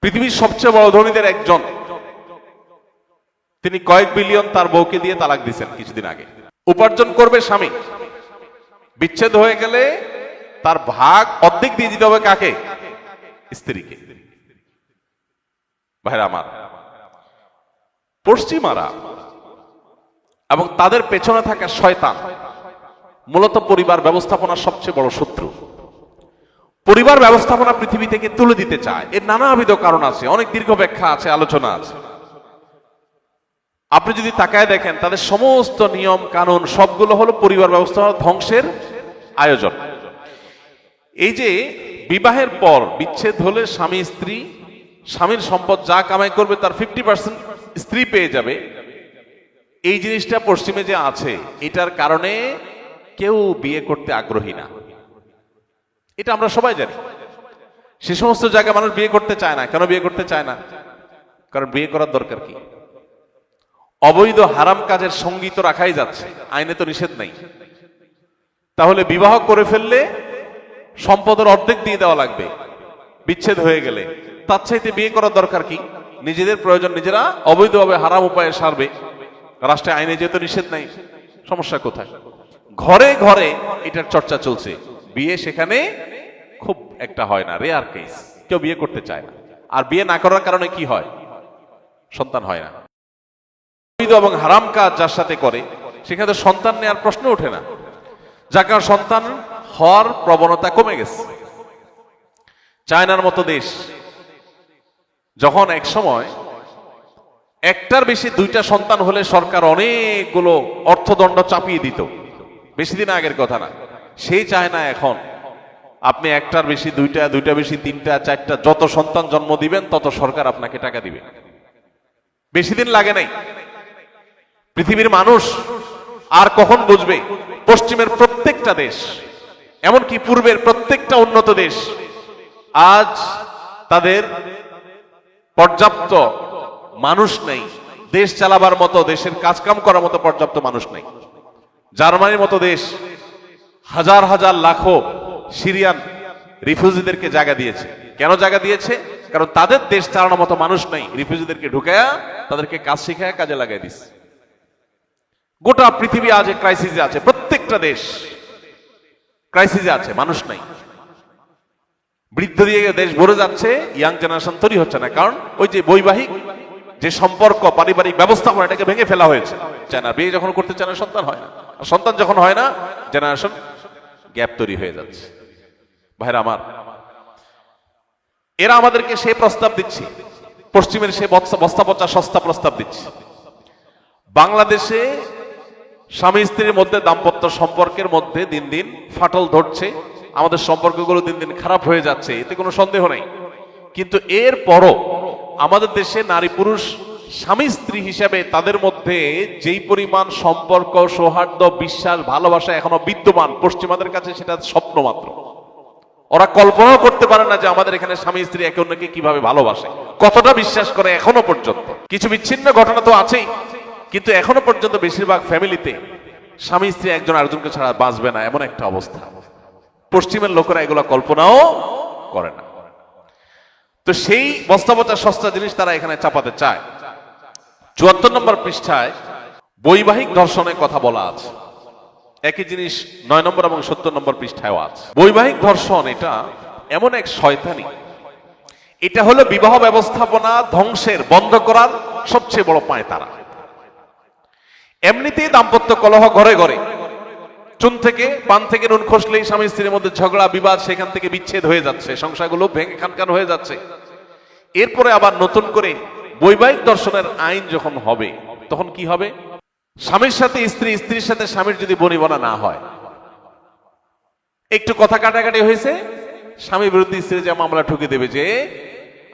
পৃথিবীর সবচেয়ে বড় ধনীদের একজন, তিনি কয়েক বিলিয়ন তার বউকে দিয়ে তালাক দিয়েছেন কিছুদিন আগে। উপার্জন করবে স্বামী, বিচ্ছেদ হয়ে গেলে তার ভাগ অর্ধেক দিয়ে দিতে হবে কাকে? স্ত্রীকে। ভাইরা আমার, পশ্চিমারা এবং তাদের পেছনে থাকা শয়তান মূলত পরিবার ব্যবস্থাপনার সবচেয়ে বড় শত্রু। পরিবার ব্যবস্থাপনা পৃথিবী থেকে তুলে দিতে চায়। এর নানাবিধ কারণ আছে, অনেক দীর্ঘ ব্যাখ্যা আছে, আলোচনা আছে। আপনি যদি তাকায় দেখেন, তাদের সমস্ত নিয়ম কানুন সবগুলো হলো পরিবার ব্যবস্থাপনা ধ্বংসের আয়োজন। এই যে বিবাহের পর বিচ্ছেদ হলে স্বামী স্ত্রী, স্বামীর সম্পদ যা কামাই করবে তার 50% স্ত্রী পেয়ে যাবে, এই জিনিসটা পশ্চিমে যে আছে, এটার কারণে কেউ বিয়ে করতে আগ্রহী না। এটা আমরা সবাই জানি। সে সমস্ত জায়গায় মানুষ বিয়ে করতে চায় না। কেন বিয়ে করতে চায় না? কারণ বিয়ে করার দরকার কি? অবৈধ হারাম কাজের সঙ্গী তো রাখাই যাচ্ছে, আইনে তো নিষেধ নাই। তাহলে বিবাহ করে ফেললে সম্পদের অর্ধেক দিয়ে দেওয়া লাগবে বিচ্ছেদ হয়ে গেলে, তার চাইতে বিয়ে করার দরকার কি? নিজেদের প্রয়োজন নিজেরা অবৈধভাবে হারাম উপায়ে সারবে, রাষ্ট্রে আইনে যেহেতু নিষেধ নাই, সমস্যা কোথায়? ঘরে ঘরে এটার চর্চা চলছে, বিয়ে সেখানে খুব একটা হয় না, রেয়ার কেস, কেউ বিয়ে করতে চায় না। আর বিয়ে না করার কারণে কি হয়? সন্তান হয় না। অবৈধ এবং হারাম কাজ যার সাথে করে, সেখানে সন্তান নেওয়ার প্রশ্ন ওঠে না, যার কারণে সন্তান হওয়ার প্রবণতা কমে গেছে। চায়নার মতো দেশ, যখন এক সময় একটার বেশি 2টা সন্তান হলে সরকার অনেকগুলো অর্থদণ্ড চাপিয়ে দিত, বেশি দিন আগের কথা না, সেই চায় না এখন আপনি একটার বেশি 2টা, 2টা বেশি 3টা, 4টা, যত সন্তান জন্ম দিবেন তত সরকার আপনাকে টাকা দিবে। বেশি দিন লাগে নাই। পৃথিবীর মানুষ আর কখন বুঝবে? পশ্চিমের প্রত্যেকটা দেশ, এমনকি পূর্বের প্রত্যেকটা উন্নত দেশ, আজ তাদের পর্যাপ্ত মানুষ নেই, দেশ চালাবার মতো, দেশের কাজকাম করার মতো পর্যাপ্ত মানুষ নেই। জার্মানির মতো দেশ হাজার হাজার লাখো সিরিয়ান রিফিউজিদেরকে জায়গা দিয়েছে। কেন জায়গা দিয়েছে? কারণ তাদের দেশ চালানোর মতো মানুষ নেই। রিফিউজিদেরকে ঢুকায়া তাদেরকে কাজ শিখায় কাজে লাগাই দিচ্ছে। গোটা পৃথিবী আজ ক্রাইসিসে আছে, প্রত্যেকটা দেশ ক্রাইসিসে আছে, মানুষ নাই। বৃদ্ধ দিয়ে দেশ ভরে যাচ্ছে, ইয়াং জেনারেশন তৈরি হচ্ছে না। কারণ ওই যে বৈবাহিক যে সম্পর্ক, পারিবারিক ব্যবস্থাপনা, এটাকে ভেঙে ফেলা হয়েছে। চায় না, বিয়ে যখন করতে চায় না, সন্তান হয় না। সন্তান যখন হয় না, জেনারেশন গ্যাপ তৈরি হয়ে যাচ্ছে। ভাইরা আমার, এরা আমাদেরকে সেই প্রস্তাব দিচ্ছে, পশ্চিমের সেই বস্তা পচা সস্তা প্রস্তাব দিচ্ছে। বাংলাদেশে স্বামী স্ত্রীর মধ্যে দাম্পত্য সম্পর্কের মধ্যে দিন দিন ফাটল ধরছে, আমাদের সম্পর্কগুলো দিন দিন খারাপ হয়ে যাচ্ছে, এতে কোনো সন্দেহ নেই। কিন্তু এর পরও আমাদের দেশে নারী পুরুষ স্বামী স্ত্রী হিসেবে তাদের মধ্যে যেই পরিমাণ সম্পর্ক, সৌহার্দ্য, বিশ্বাস, ভালোবাসা এখনো বিদ্যমান, পশ্চিমাদের কাছে সেটা স্বপ্ন মাত্র। ওরা কল্পনাও করতে পারে না যে আমাদের এখানে স্বামী স্ত্রী একে অন্যকে কিভাবে ভালোবাসে, কতটা বিশ্বাস করে। এখনো পর্যন্ত কিছু বিচ্ছিন্ন ঘটনা তো আছেই, কিন্তু এখনো পর্যন্ত বেশিরভাগ ফ্যামিলিতে স্বামী স্ত্রী একজন আরেকজনকে ছাড়া বাঁচবে না, এমন একটা অবস্থা। পশ্চিমের লোকেরা এগুলো কল্পনাও করে না। তো সেই বস্তাপচা সস্তা জিনিস তারা এখানে চাপাতে চায়। 74 নম্বর পৃষ্ঠায় বৈবাহিক ধর্ষণের কথা বলা আছে। একই জিনিস 9 নম্বর এবং 70 নম্বর পৃষ্ঠায়ও আছে। বৈবাহিক ধর্ষণ এটা এমন এক শয়তানি, এটা হলো বিবাহ ব্যবস্থাপনা ধ্বংসের, বন্ধ করার সবচেয়ে বড় পায়তারা। এমনিতেই দাম্পত্য কলহ ঘরে ঘরে, চুন থেকে পান থেকে নুন খসলেই স্বামী স্ত্রীর মধ্যে ঝগড়া বিবাদ, সেখান থেকে বিচ্ছেদ হয়ে যাচ্ছে, সংসারগুলো ভেঙে খানখান হয়ে যাচ্ছে। এরপরে আবার নতুন করে বৈবাহিক ধর্ষণের আইন যখন হবে, তখন কি হবে? স্বামীর সাথে স্ত্রী, স্ত্রীর সাথে স্বামীর যদি বনিবনা না হয়, একটু কথা কাটাকাটি হয়েছে, স্বামীর বিরুদ্ধে স্ত্রী যে মামলা ঠুকে দেবে যে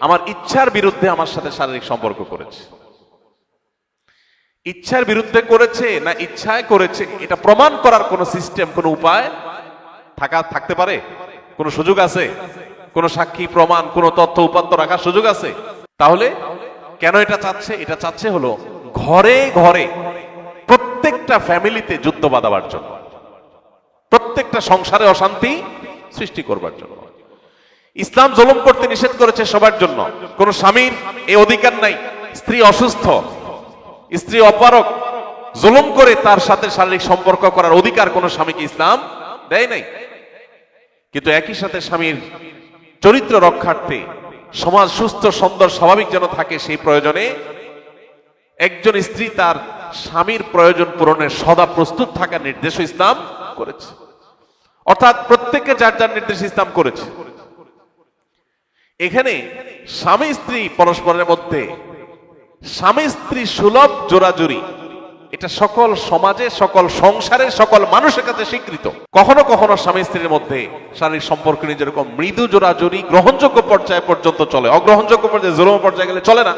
আমার ইচ্ছার বিরুদ্ধে আমার সাথে শারীরিক সম্পর্ক করেছে। ইচ্ছার বিরুদ্ধে করেছে না ইচ্ছায় করেছে, এটা প্রমাণ করার কোন সিস্টেম, কোন উপায় থাকতে পারে? কোন সুযোগ আছে? কোন সাক্ষী প্রমাণ, কোন তথ্য উপাত্ত রাখার সুযোগ আছে? তাহলে কেন এটা চাচ্ছে? এটা চাচ্ছে হলো ঘরে ঘরে প্রত্যেকটা ফ্যামিলিতে যুদ্ধ বাঁধাবার জন্য, প্রত্যেকটা সংসারে অশান্তি সৃষ্টি করবার জন্য। ইসলাম জুলুম করতে নিষেধ করেছে সবার জন্য। কোন স্বামীর এই অধিকার নাই, স্ত্রী অসুস্থ, স্ত্রী অপারক, জুলুম করে তার সাথে শারীরিক সম্পর্ক করার অধিকার কোন স্বামীকে ইসলাম দেয় নাই। কিন্তু একই সাথে স্বামীর চরিত্র রক্ষার্থে, সমাজ সুস্থ সুন্দর স্বাভাবিক যেন থাকে, সেই প্রয়োজনে একজন স্ত্রী তার স্বামীর প্রয়োজন পূরণের সদা প্রস্তুত থাকার নির্দেশ ইসলাম করেছে। অর্থাৎ প্রত্যেককে যার যার নির্দেশ ইসলাম করেছে। এখানে স্বামী স্ত্রী পরস্পরের মধ্যে স্বামী স্ত্রী সুলভ জোরাজুরি, এটা সকল সমাজে, সকল সংসারে, সকল মানুষের কাছে স্বীকৃত। কখনো কখনো স্বামী স্ত্রীর মধ্যে শারীরিক সম্পর্ক নিয়ে যেরকম মৃদু জোরাজুরি গ্রহণযোগ্য পর্যায়ে পর্যন্ত চলে, অগ্রহণযোগ্য পর্যায়ে জুলুম পর্যায়ে গেলে চলে না,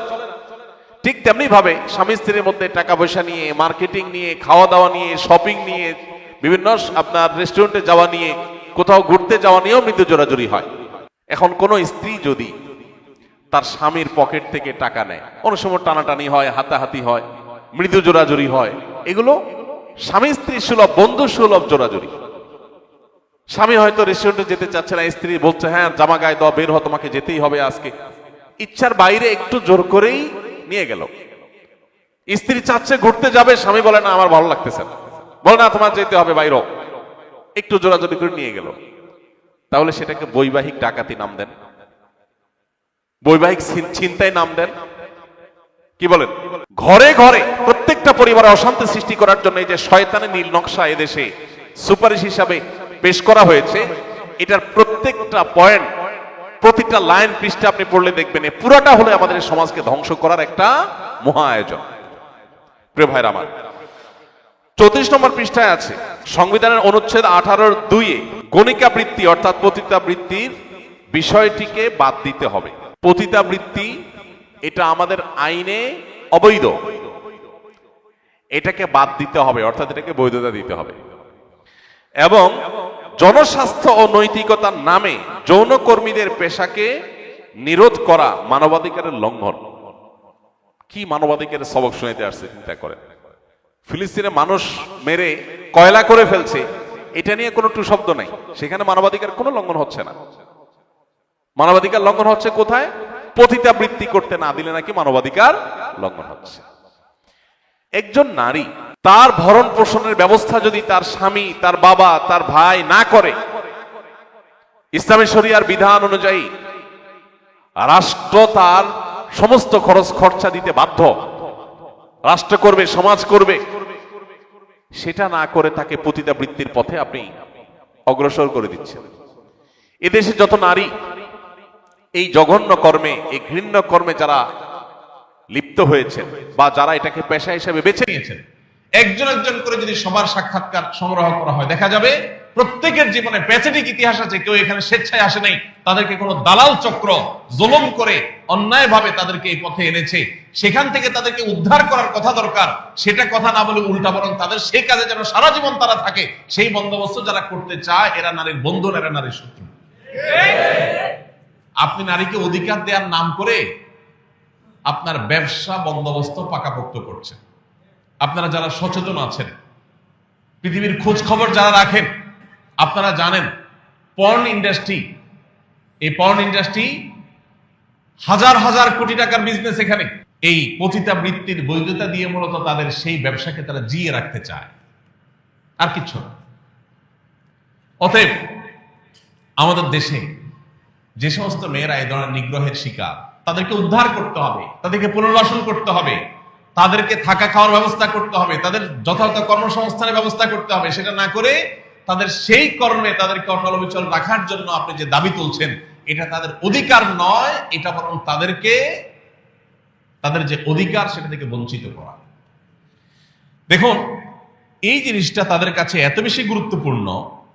ঠিক তেমনি ভাবে স্বামী স্ত্রীর মধ্যে টাকা পয়সা নিয়ে, মার্কেটিং নিয়ে, খাওয়া দাওয়া নিয়ে, শপিং নিয়ে, বিভিন্ন আপনার রেস্টুরেন্টে যাওয়া নিয়ে, কোথাও ঘুরতে যাওয়া নিয়েও মৃদু জোরাজুরি হয়। এখন কোন স্ত্রী যদি তার স্বামীর পকেট থেকে টাকা নেয়, অনেক সময় টানাটানি হয়, হাতাহাতি হয়, মৃদু জোরাজুরি হয়, এগুলো স্বামী স্ত্রী সুলভ, বন্ধু সুলভ জোরাজুরি। স্বামী হয়তো রেস্টুরেন্টে যেতে চাচ্ছে না, স্ত্রী বলছে হ্যাঁ জামা গায়ে দাও, বের হ, তোমাকে যেতেই হবে আজকে। ইচ্ছার বাইরে একটু জোর করেই নিয়ে গেল। স্ত্রী চাচ্ছে ঘুরতে যাবে, স্বামী বলে না আমার ভালো লাগতেছে না, বলে না তোমার যেতে হবে, বাইরে একটু জোরাজোরি করে নিয়ে গেল। তাহলে সেটাকে বৈবাহিক ডাকাতি নাম দেন, বৈবাহিক ছিনতাই নাম দেন, কি বলেন? ঘরে ঘরে প্রত্যেকটা পরিবারে অশান্তি সৃষ্টি করার জন্য এই যে শয়তানের নীল নকশা এদেশে সুপারিশ হিসাবে পেশ করা হয়েছে, এটার প্রত্যেকটা পয়েন্ট, প্রতিটা লাইন পৃষ্ঠা আপনি পড়লে দেখবেন পুরাটা হলো আমাদের সমাজকে ধ্বংস করার একটা মহা আয়োজন। প্রিয় ভাইরা আমার, 34 নম্বর পৃষ্ঠায় আছে সংবিধানের অনুচ্ছেদ 18(2)-এ গণিকাবৃত্তি অর্থাৎ পতিতাবৃত্তির বিষয়টিকে বাদ দিতে হবে। পতিতাবৃত্তি এটা আমাদের আইনে অবৈধ, এটাকে বাদ দিতে হবে, অর্থাৎ এটাকে বৈধতা দিতে হবে। এবং জনস্বাস্থ্য ও নৈতিকতার নামে যৌনকর্মীদের পেশাকে নিরোধ করা মানবাধিকারের লঙ্ঘন। কি মানবাধিকারের সবক শুনাইতে আসছে চিন্তা করেন। ফিলিস্তিনে মানুষ মেরে কয়লা করে ফেলছে, এটা নিয়ে কোনো টু শব্দ নাই, সেখানে মানবাধিকার কোনো লঙ্ঘন হচ্ছে না। মানবাধিকার লঙ্ঘন হচ্ছে কোথায়? পতিতাবৃত্তি করতে না দিলে নাকি মানবাধিকার লঙ্ঘন হচ্ছে। একজন নারী তার ভরণ পোষণের ব্যবস্থা যদি তার স্বামী, তার বাবা, তার ভাই না করে, ইসলামী শরিয়ার বিধান অনুযায়ী রাষ্ট্র তার সমস্ত খরচ খরচা দিতে বাধ্য, রাষ্ট্র করবে, সমাজ করবে। সেটা না করে তাকে পতিতাবৃত্তির পথে আপনি অগ্রসর করে দিচ্ছেন। এদেশে যত নারী এই জঘন্য কর্মে, এই ঘৃণ্য কর্মে যারা লিপ্ত হয়েছেন বা যারা এটাকে পেশা হিসেবে বেছে নিয়েছেন, একজন একজন করে যদি সবার সাক্ষাৎকার সংগ্রহ করা হয়, দেখা যাবে প্রত্যেকের জীবনে প্যাথেটিক ইতিহাস আছে। কেউ এখানে স্বেচ্ছায় আসে নাই, তাদেরকে কোনো দালাল চক্র জুলুম করে অন্যায়ভাবে তাদেরকে এই পথে এনেছে। সেখান থেকে তাদেরকে উদ্ধার করার কথা দরকার, সেটা কথা না বলে উল্টা বরং তাদের সেই কাজে যেন সারা জীবন তারা থাকে, সেই বন্দোবস্ত যারা করতে চায়, এরা নারীর বন্ধু, এরা নারীর শত্রু। আপনি নারীকে অধিকার দেওয়ার নাম করে আপনার ব্যবসা বন্দোবস্ত পাকাপোক্ত করছেন। আপনারা যারা সচেতন আছেন, পৃথিবীর খোঁজ খবর যারা রাখেন, আপনারা জানেন পর্ন ইন্ডাস্ট্রি, এই পর্ন ইন্ডাস্ট্রি হাজার হাজার কোটি টাকার বিজনেস। এখানে এই পতিতাবৃত্তির বৈধতা দিয়ে মূলত তাদের সেই ব্যবসাকে তারা জিয়ে রাখতে চায়, আর কিছু না। অতএব আমাদের দেশে যে সমস্ত মেয়েরা এই ধরনের নিগ্রহের শিকার, তাদেরকে উদ্ধার করতে হবে, তাদেরকে পুনর্বাসন করতে হবে, তাদেরকে থাকা খাওয়ার ব্যবস্থা করতে হবে, তাদের যথাযথ কর্মসংস্থানের ব্যবস্থা করতে হবে। সেটা না করে তাদের সেই কর্মে তাদেরকে অটল অবিচল রাখার জন্য আপনি যে দাবি তুলছেন, এটা তাদের অধিকার নয়, এটা বরং তাদেরকে তাদের যে অধিকার সেটা থেকে বঞ্চিত করা। দেখুন, এই জিনিসটা তাদের কাছে এত বেশি গুরুত্বপূর্ণ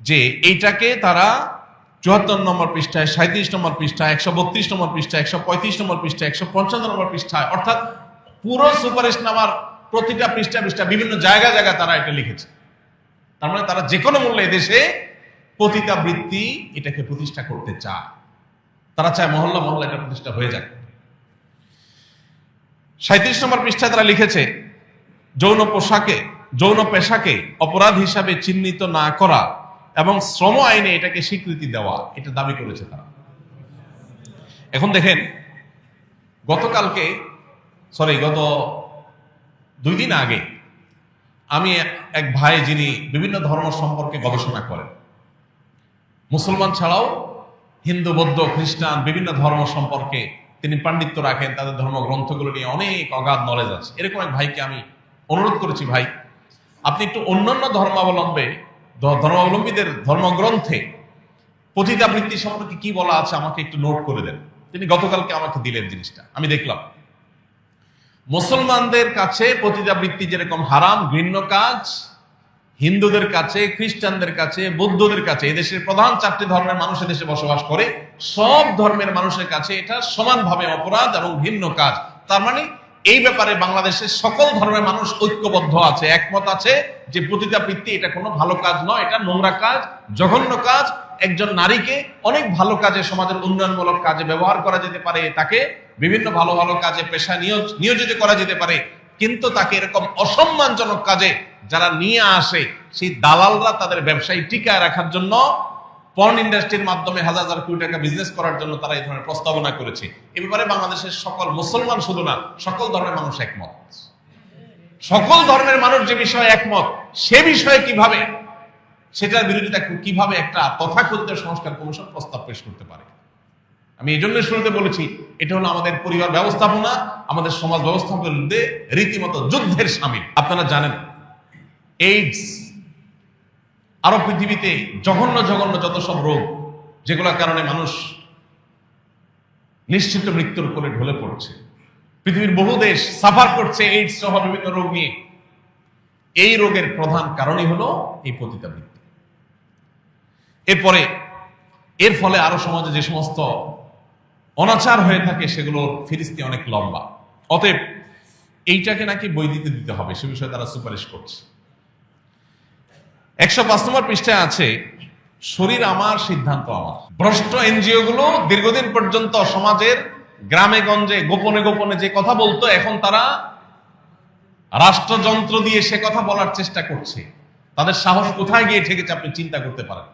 যে এইটাকে তারা ৭৪ নম্বর পৃষ্ঠায়, ৩৭ নম্বর পৃষ্ঠায়, ১৩২ নম্বর পৃষ্ঠায়, ১৩৫ নম্বর পৃষ্ঠায়, ১৫৫ নম্বর পৃষ্ঠায়, অর্থাৎ পুরো সুপারিশনামার প্রতিটা পৃষ্ঠা বিভিন্ন জায়গায় তারা এটা লিখেছে। তার মানে তারা যে কোনো মূল্যে এদেশে পতিতাবৃত্তি এটাকে প্রতিষ্ঠা করতে চায়। তারা চায় মহল্লা এটা প্রতিষ্ঠা হয়ে যাক। ৩৭ নম্বর পৃষ্ঠায় তারা লিখেছে, যৌন পেশাকে অপরাধ হিসাবে চিহ্নিত না করা এবং শ্রম আইনে এটাকে স্বীকৃতি দেওয়া, এটা দাবি করেছে তারা। এখন দেখেন, গত 2 দিন আগে আমি এক ভাই, যিনি বিভিন্ন ধর্ম সম্পর্কে গবেষণা করেন, মুসলমান ছাড়াও হিন্দু, বৌদ্ধ, খ্রিস্টান বিভিন্ন ধর্ম সম্পর্কে তিনি পাণ্ডিত্য রাখেন, তাদের ধর্মগ্রন্থগুলো নিয়ে অনেক অগাধ নলেজ আছে। এরকম এক ভাইকে আমি অনুরোধ করেছি, ভাই আপনি একটু অন্যান্য ধর্মাবলম্বীদের ধর্মগ্রন্থে পতিতাবৃত্তি সম্পর্কে কি বলা আছে আমাকে একটু নোট করে দেন। তিনি গতকালকে আমাকে দিলেন জিনিসটা, আমি দেখলাম মুসলমানদের কাছে পতিতাবৃত্তি যেরকম হারাম, ঘৃণ্য কাজ, হিন্দুদের কাছে, খ্রিস্টানদের কাছে, বৌদ্ধদের কাছে, এদেশের প্রধান 4টি ধর্মের মানুষ এদেশে বসবাস করে, সব ধর্মের মানুষের কাছে এটা সমানভাবে অপরাধ এবং ঘৃণ্য কাজ। তার মানে এই ব্যাপারে বাংলাদেশের সকল ধর্মের মানুষ ঐক্যবদ্ধ আছে, একমত আছে যে পতিতাবৃত্তি এটা কোনো ভালো কাজ নয়, এটা নোংরা কাজ, জঘন্য কাজ। একজন নারীকে অনেক ভালো কাজে, সমাজের উন্নয়নমূলক কাজে ব্যবহার করা যেতে পারে, তাকে বিভিন্ন ভালো কাজে পেশা নিয়োজিত করা যেতে পারে, কিন্তু তাকে এরকম অসম্মানজনক কাজে যারা নিয়ে আসে, সেই দালালরা তাদের ব্যবসায়ী টিকায় রাখার জন্য পর্ন ইন্ডাস্ট্রির মাধ্যমে হাজার কোটি টাকা বিজনেস করার জন্য তারা এই ধরনের প্রস্তাবনা করেছে। এ ব্যাপারে বাংলাদেশের সকল মুসলমান শুধু না, সকল ধর্মের মানুষ একমত। সকল ধর্মের মানুষ যে বিষয়ে একমত, সে বিষয়ে কিভাবে, সেটার বিরোধিতা কিভাবে একটা তথাকথিত সংস্কার কমিশন প্রস্তাব পেশ করতে পারে? আমি এই জন্য শুরুতে বলেছি, এটা হলো আমাদের পরিবার ব্যবস্থাপনা, আমাদের সমাজ ব্যবস্থাপনার বিরুদ্ধে রীতিমতো যুদ্ধের শামিল। আপনারা জানেন, এইডস, আরো পৃথিবীতে জঘন্য যত সব রোগ, যেগুলোর কারণে মানুষ নিশ্চিত মৃত্যুর কোলে ঢলে পড়ছে, পৃথিবীর বহু দেশ সাফার করছে এইডস সহ বিভিন্ন রোগ নিয়ে। এই রোগের প্রধান কারণই হলো এই পতিতাবৃত্তি। এর ফলে আরো সমাজে যে সমস্ত অনাচার হয়ে থাকে, সেগুলোর ফিরিস্তি অনেক লম্বা। অতএব এইটাকে নাকি বৈধতা দিতে হবে, সে বিষয়ে তারা সুপারিশ করছে। ১০৫ নম্বর পৃষ্ঠায় আছে, শরীর আমার, সিদ্ধান্ত আমার। ভ্রষ্ট এনজিও গুলো দীর্ঘদিন পর্যন্ত সমাজের গ্রামে গঞ্জে গোপনে যে কথা বলতো, এখন তারা রাষ্ট্রযন্ত্র দিয়ে সে কথা বলার চেষ্টা করছে। তাদের সাহস কোথায় গিয়ে ঠেকেছে আপনি চিন্তা করতে পারেন।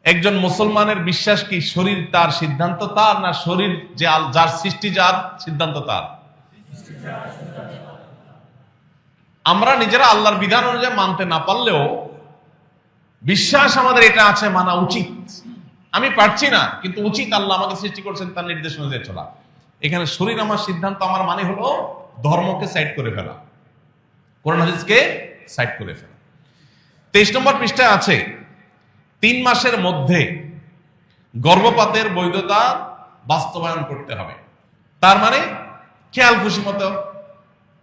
একজন মুসলমানের বিশ্বাস কি শরীর তার, সিদ্ধান্ত তার, না শরীর যার সৃষ্টি, যার সিদ্ধান্ত তার? আমরা নিজেরা আল্লাহর বিধান অনুযায়ী মানতে না পারলেও বিশ্বাস আমাদের এটা আছে, মানা উচিত। আমি পারছি না, কিন্তু উচিত, আল্লাহ আমাকে সৃষ্টি করছেন তার নির্দেশ অনুযায়ী চলা। এখানে শরীর আমার, সিদ্ধান্ত আমার মানে হলো ধর্মকে সাইড করে ফেলা, কোরআন হাদিসকে সাইড করে ফেলা। 23 নম্বর পৃষ্ঠায় আছে, 3 মাসের মধ্যে গর্ভপাতের বৈধতা বাস্তবায়ন করতে হবে। তার মানে খেয়াল খুশি মতো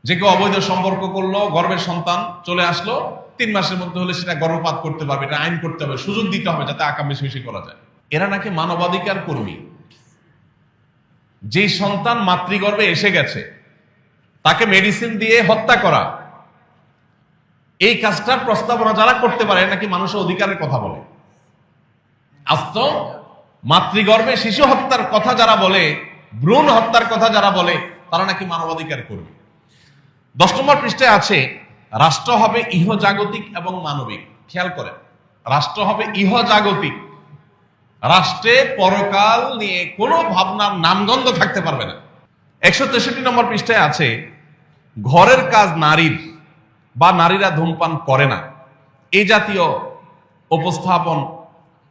যে কেউ অবৈধ সম্পর্ক করলো, গর্ভের সন্তান চলে আসলো, 3 মাসের মধ্যে হলে সেটা গর্ভপাত করতে পারবে, এটা আইন করতে হবে, সুযোগ দিতে হবে যাতে আকাম বেশি করা যায়। এরা নাকি মানবাধিকার কর্মী। যে সন্তান মাতৃগর্ভে এসে গেছে তাকে মেডিসিন দিয়ে হত্যা করা, এই কাজটার প্রস্তাবনা যারা করতে পারে নাকি মানুষের অধিকারের কথা বলে। আস্ত মাতৃগর্ভে শিশু হত্যার কথা যারা বলে, ভ্রূণ হত্যার কথা যারা বলে, তারা নাকি মানবাধিকার কর্মী। 10 নম্বর পৃষ্ঠায় আছে, রাষ্ট্র হবে ইহজাগতিক এবং মানবিক। খেয়াল করেন, রাষ্ট্র হবে ইহজাগতিক। রাষ্ট্রে পরকাল নিয়ে কোনো ভাবনার নামগন্ধ থাকতে পারবে না। 163 নম্বর পৃষ্ঠায় আছে, ঘরের কাজ নারীর বা নারীরা ধূমপান করে না, এই জাতীয় উপস্থাপন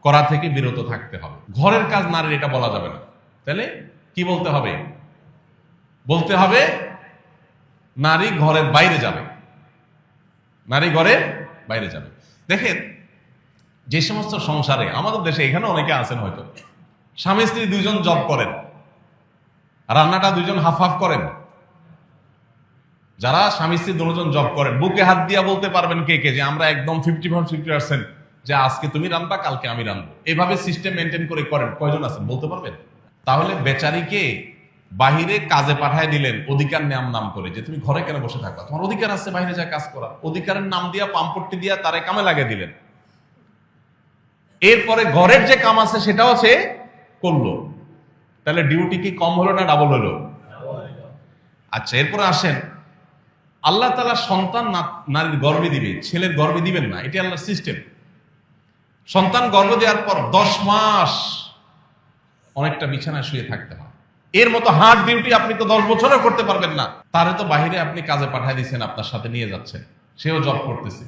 করা থেকে বিরত থাকতে হবে। ঘরের কাজ নারীর, এটা বলা যাবে না। তাহলে কি বলতে হবে? বলতে হবে নারী ঘরের বাইরে যাবে, নারী ঘরের বাইরে যাবে। দেখেন, যে সমস্ত সংসারে, আমাদের দেশে এখানে অনেকে আছেন হয়তো, স্বামী স্ত্রী 2 জন জব করেন, রান্নাটা 2 জন হাফ হাফ করেন, যারা স্বামী স্ত্রী দুজন জব করেন, বুকে হাত দিয়া বলতে পারবেন কে কে যে আমরা একদম 50% যে আজকে তুমি রান্না কালকে আমি রান্না, এভাবে সিস্টেম মেনটেন করে করেন কয়জন আছেন বলতে পারবেন? তাহলে বেচারিকে বাহিরে কাজে পাঠায় দিলেন অধিকার নাম করে, যে তুমি ঘরে কেন বসে থাকবা, তোমার অধিকার আছে বাইরে যা কাজ করা, অধিকারের নাম দিয়া পাম্পট্টি দিয়া তারে কামে লাগিয়ে দিলেন। এরপরে ঘরের যে কাম আছে সেটাও সে করলো, তাহলে ডিউটি কি কম হলো না ডাবল হলো? আচ্ছা, এরপরে আসেন, আল্লাহ তাআলা সন্তান নারীর গর্ভে দিবে, ছেলের গর্ভে দিবেন না, এটি আল্লাহর সিস্টেম। সন্তান গর্ভ দেওয়ার পর 10 মাস অনেকটা বিছানায় শুয়ে থাকতে হয়। এর মতো হার্ড ডিউটি আপনি তো 10 বছরও করতে পারবেন না। তারে তো বাহিরে আপনি কাজে পাঠিয়ে দিচ্ছেন, আপনার সাথে নিয়ে যাচ্ছেন, সেও জব করতেছে,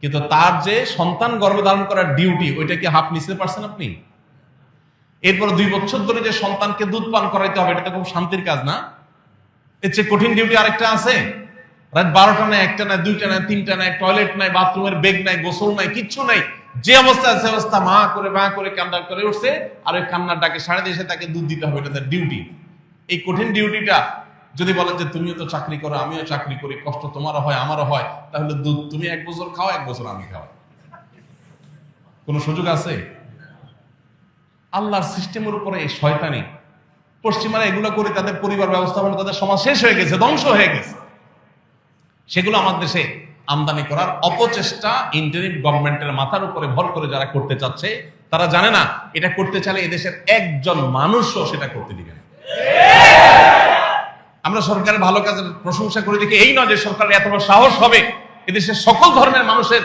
কিন্তু তার যে সন্তান গর্ভধারণ করার ডিউটি, ওইটা কি হাফ নিতে পারছেন আপনি? এরপর 2 বছর ধরে যে সন্তানকে দুধ পান করাইতে হবে, এটা তো খুব শান্তির কাজ না? এর চেয়ে কঠিন ডিউটি আরেকটা আছে। রাত 12টা নাই, 1টা নাই, 2টা নাই, 3টা নাই, টয়লেট নাই, বাথরুমের বেগ নাই, গোসল নাই, কিচ্ছু নাই, যে অবস্থা আছে অবস্থা মা করে কান্না করে উঠছে, আর ওই কান্নার ডাকে সাড়ে দিয়ে এসে তাকে দুধ দিতে হবে, এটা তার ডিউটি। এই কঠিন ডিউটিটা যদি বলেন যে তুমিও তো চাকরি করো আমিও চাকরি করি, কষ্ট তোমারও হয় আমারও হয়, তাহলে দুধ তুমি 1 বছর খাও, 1 বছর আমি খাও, কোন সুযোগ আছে? আল্লাহর সিস্টেমের উপরে এই শয়তানি। পশ্চিমারা এগুলো করে তাদের পরিবার ব্যবস্থাপনা, তাদের সমাজ শেষ হয়ে গেছে, ধ্বংস হয়ে গেছে। সেগুলো আমার দেশে আমদানি করার অপচেষ্টা ইন্টারিম গভর্নমেন্টের মাথার উপরে ভর করে যারা করতে চাচ্ছে, তারা জানে না এটা করতে চাইলে এদেশের একজন মানুষও সেটা করতে দিবে না। আমরা সরকারের ভালো কাজের প্রশংসা করে দেখি, এই নয় যে সরকারের এত বড় সাহস হবে এদেশের সকল ধর্মের মানুষের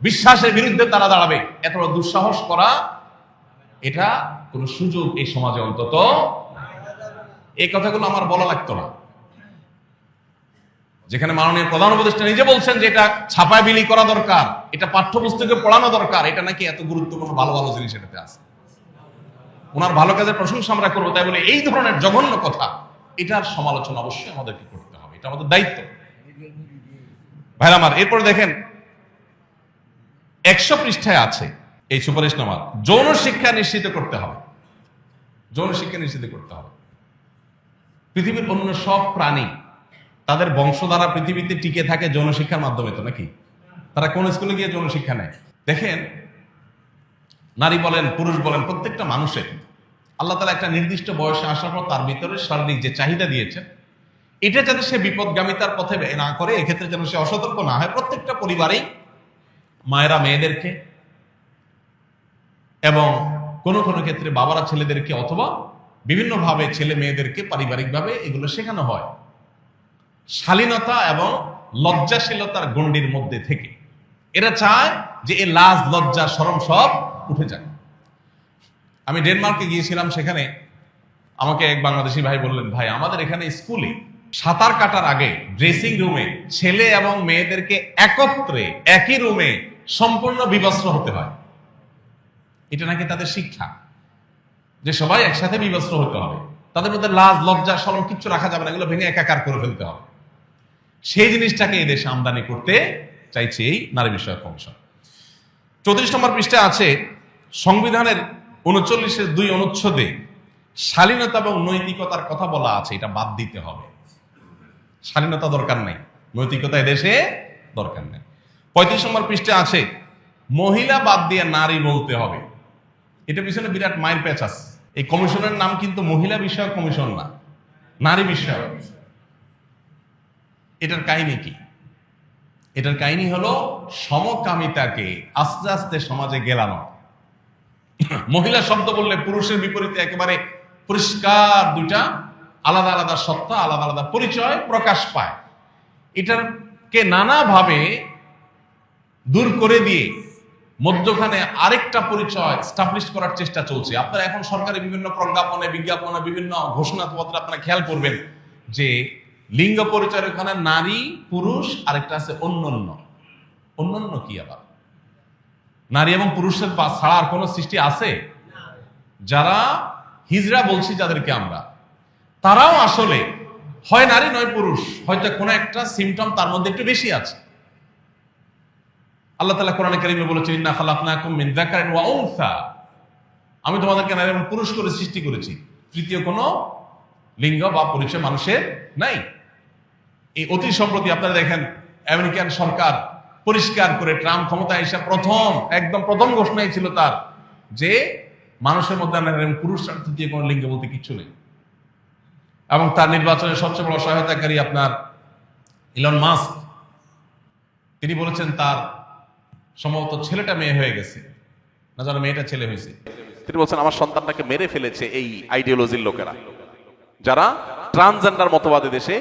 বিশ্বাসের বিরুদ্ধে তারা দাঁড়াবে, এত বড় দুঃসাহস করা, এটা কোন সুযোগ এই সমাজে অন্তত। এই কথাগুলো আমার বলা লাগতো না, যেখানে মাননীয় প্রধান উপদেষ্টা নিজে বলছেন যে এটা ছাপায় বিলি করা দরকার, এটা পাঠ্যপুস্তকে পড়ানো দরকার, এটা নাকি এত গুরুত্বপূর্ণ ভালো ভালো জিনিস এটাতে আছে। ওনার ভালো কাজের প্রশংসা আমরা করবো, তাই বলে এই ধরনের জঘন্য কথা, এটার সমালোচনা অবশ্যই আমাদেরকে করতে হবে, এটা আমাদের দায়িত্ব। ভাইরা আমার, এরপরে দেখেন 100 পৃষ্ঠায় আছে এই সুপারিশনামা, যৌন শিক্ষা নিশ্চিত করতে হবে। যৌন শিক্ষা নিশ্চিত করতে হবে। পৃথিবীর অন্য সব প্রাণী তাদের বংশধারা পৃথিবীতে টিকে থাকে যৌন শিক্ষার মাধ্যমে, তো নাকি? তারা কোন স্কুলে গিয়ে যৌন শিক্ষা নেয়? দেখেন, নারী বলেন পুরুষ বলেন, প্রত্যেকটা মানুষের আল্লাহ তাআলা একটা নির্দিষ্ট বয়সে আসার পর তার ভিতরে শারীরিক যে চাহিদা দিয়েছেন, এটা যাতে সে বিপদগামিতার পথে ব্যয় না করে, এক্ষেত্রে যেন সে অসতর্ক না হয়। প্রত্যেকটা পরিবারেই মায়েরা মেয়েদেরকে এবং কোনো কোনো ক্ষেত্রে বাবারা ছেলেদেরকে, অথবা বিভিন্নভাবে ছেলে মেয়েদেরকে পারিবারিকভাবে এগুলো শেখানো হয়, শালীনতা এবং লজ্জাশীলতার গণ্ডির মধ্যে থেকে। এরা চায় যে এই লাজ লজ্জা শরম সব উঠে যাক। আমি ডেনমার্কে গিয়েছিলাম, সেখানে আমাকে এক বাংলাদেশি ভাই বললেন, ভাই আমাদের এখানে স্কুলে সাঁতার কাটার আগে ড্রেসিং রুমে ছেলে এবং মেয়েদেরকে একত্রে একই রুমে সম্পূর্ণ বিবস্ত্র হতে হয়। এটা নাকি তাদের শিক্ষা, যে সবাই একসাথে বিবস্ত্র হতে হবে, তাদের মধ্যে লাজ লজ্জা শরম কিচ্ছু রাখা যাবে না, এগুলো ভেঙে একাকার করে ফেলতে হবে। সেই জিনিসটাকে এই দেশে আমদানি করতে চাইছে এই নারী বিষয়ক কমিশন। 34 নম্বর পৃষ্ঠায় আছে সংবিধানের 39-2 অনুচ্ছেদে শালীনতা এবং নৈতিকতার কথা বলা আছে, এটা বাদ দিতে হবে। শালীনতা দরকার নাই, নৈতিকতা এদেশে দরকার নেই। 35 নম্বর পৃষ্ঠায় আছে মহিলা বাদ দিয়ে নারী বলতে হবে। এটা পিছনে বিরাট মায়ের প্যাচ আছে। এই কমিশনের নাম কিন্তু মহিলা বিষয়ক কমিশন না, নারী বিষয়ক। এটার কাহিনী কি? এটার কাহিনী হলো সমকামিতাকে আস্তে আস্তে সমাজে গেলানো। মহিলা শব্দ বললে পুরুষের বিপরীতে একেবারে পরিষ্কার দুইটা আলাদা আলাদা সত্তা, আলাদা আলাদা পরিচয় প্রকাশ পায়। এটাকে নানাভাবে দূর করে দিয়ে মধ্যখানে আরেকটা পরিচয় স্টাবলিশ করার চেষ্টা চলছে। আপনারা এখন সরকারি বিভিন্ন প্রজ্ঞাপনে, বিজ্ঞাপনে, বিভিন্ন ঘোষণাপত্রে আপনারা খেয়াল করবেন যে লিঙ্গ পরিচয়ের ওখানে নারী পুরুষ, আরেকটা আছে অন্যান্য। অন্যান্য কি আবার? নারী এবং পুরুষের ছাড়া আর কোন সৃষ্টি আছে? যারা হিজড়া বলছি যাদেরকে আমরা, তারাও আসলে হয় নারী নয় পুরুষ, হয়তো কোনো একটা সিমটম তার মধ্যে একটু বেশি আছে। আল্লাহ তাআলা কোরআনে কারীমে বলেছেন, ইন্না খালাকনাকুম মিন যাকারিন ওয়া উনসা, আমি তোমাদেরকে নারী এবং পুরুষ করে সৃষ্টি করেছি, তৃতীয় কোনো লিঙ্গ বা পরিচয় মানুষের নাই। এই অতি সম্প্রতি আপনারা দেখেন আমেরিকান সরকার পরিষ্কার করে ট্রাম্প ক্ষমতায় এসে একদম প্রথম ঘোষণাই ছিল তার যে মানুষের মধ্যে পুরুষ স্বার্থ দিয়ে কোনো লিঙ্গ বলতে কিচ্ছু নেই। এবং তার নির্বাচনের সবচেয়ে বড় সহায়তাকারী আপনার ইলন মাস্ক, তিনি বলেছেন তার সম্ভবত ছেলেটা মেয়ে হয়ে গেছে, না জানো মেয়েটা ছেলে হয়েছে। তিনি বলছেন আমার সন্তানটাকে মেরে ফেলেছে এই আইডিওলজির লোকেরা, যারা ট্রান্সজেন্ডার মতবাদী দেশে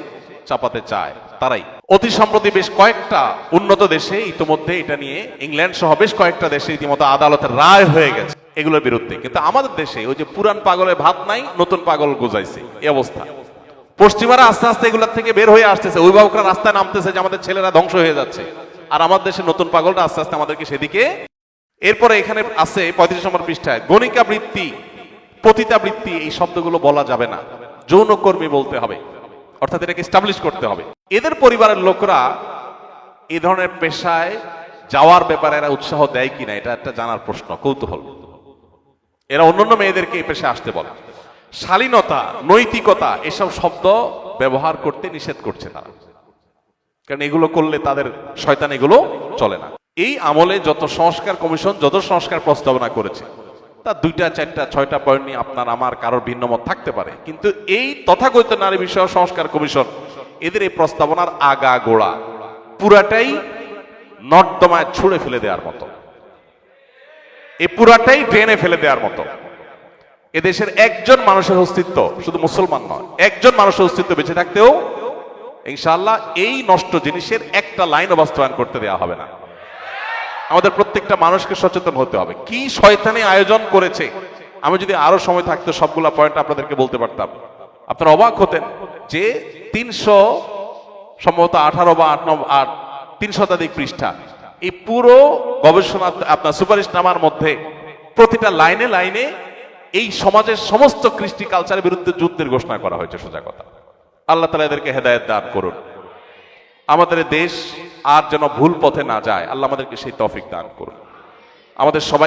চাপাতে চায় তারাই। অতি সম্প্রতি বেশ কয়েকটা উন্নত দেশে ইতিমধ্যে এটা নিয়ে ইংল্যান্ড সহ বেশ কয়েকটা দেশে ইতিমধ্যে আদালতের রায় হয়ে গেছে এগুলোর বিরুদ্ধে। কিন্তু আমাদের দেশে ওই যে পুরান পাগলের ভাত নাই, নতুন পাগল গোজাইছে এই অবস্থা। পশ্চিমারা আস্তে আস্তে এগুলোর থেকে বের হয়ে আসতেছে, অভিভাবকরা রাস্তায় নামতেছে যে আমাদের ছেলেরা ধ্বংস হয়ে যাচ্ছে, আর আমাদের দেশে নতুন পাগলটা আস্তে আস্তে আমাদেরকে সেদিকে। এরপরে এখানে আছে 35 নম্বর পৃষ্ঠায় গণিকা বৃত্তি, পতিতা বৃত্তি, এই শব্দগুলো বলা যাবে না, যৌনকর্মী বলতে হবে, অর্থাৎ এটাকে এস্টাবলিশ করতে হবে। এদের পরিবারের লোকরা এই ধরনের পেশায় যাওয়ার ব্যাপারে এরা উৎসাহ দেয় কিনা এটা একটা জানার প্রশ্ন, কৌতূহল। এরা অন্যান্য মেয়েদেরকে এই পেশায় আসতে বলে। শালীনতা, নৈতিকতা এসব শব্দ ব্যবহার করতে নিষেধ করছে তারা, কারণ এগুলো করলে তাদের শয়তান এগুলো চলে না। এই আমলে যত সংস্কার কমিশন যত সংস্কার প্রস্তাবনা করেছে তার 2টা 4টা 6টা পয়েন্ট নিয়ে আপনার আমার কারোর ভিন্ন মত থাকতে পারে, কিন্তু এই তথাকথিত নারী বিষয়ক সংস্কার কমিশন এদের এই প্রস্তাবনার আগা গোড়া পুরাটাই নর্দমায় ছুঁড়ে ফেলে দেওয়ার মতো, এই পুরাটাই ড্রেনে ফেলে দেওয়ার মতো। এদেশের একজন মানুষের অস্তিত্ব, শুধু মুসলমান নয়, একজন মানুষের অস্তিত্ব বেঁচে থাকতেও ইনশাআল্লাহ এই নষ্ট জিনিসের একটা লাইনও বাস্তবায়ন করতে দেওয়া হবে না। আমাদের প্রত্যেকটা মানুষকে সচেতন হতে হবে। কি শয়তানি আয়োজন করেছে, আমি যদি আরো সময় থাকতো সবগুলা পয়েন্ট আপনাদেরকে বলতে পারতাম। আপনারা অবাক হতেন যে 300 সম্ভবত 18 বা 3 শতাধিক পৃষ্ঠা, এই পুরো গবেষণা আপনার সুপারিশনামার মধ্যে প্রতিটা লাইনে লাইনে এই সমাজের সমস্ত কৃষ্টি কালচারের বিরুদ্ধে যুদ্ধের ঘোষণা করা হয়েছে। সোজা কথা, আল্লাহ তাআলা এদেরকে হেদায়েত দান করুন। আমাদের দেশ আর যেন ভুল পথে না যায়, আল্লাহ আমাদেরকে সেই তৌফিক দান করুন। আমাদের সবাই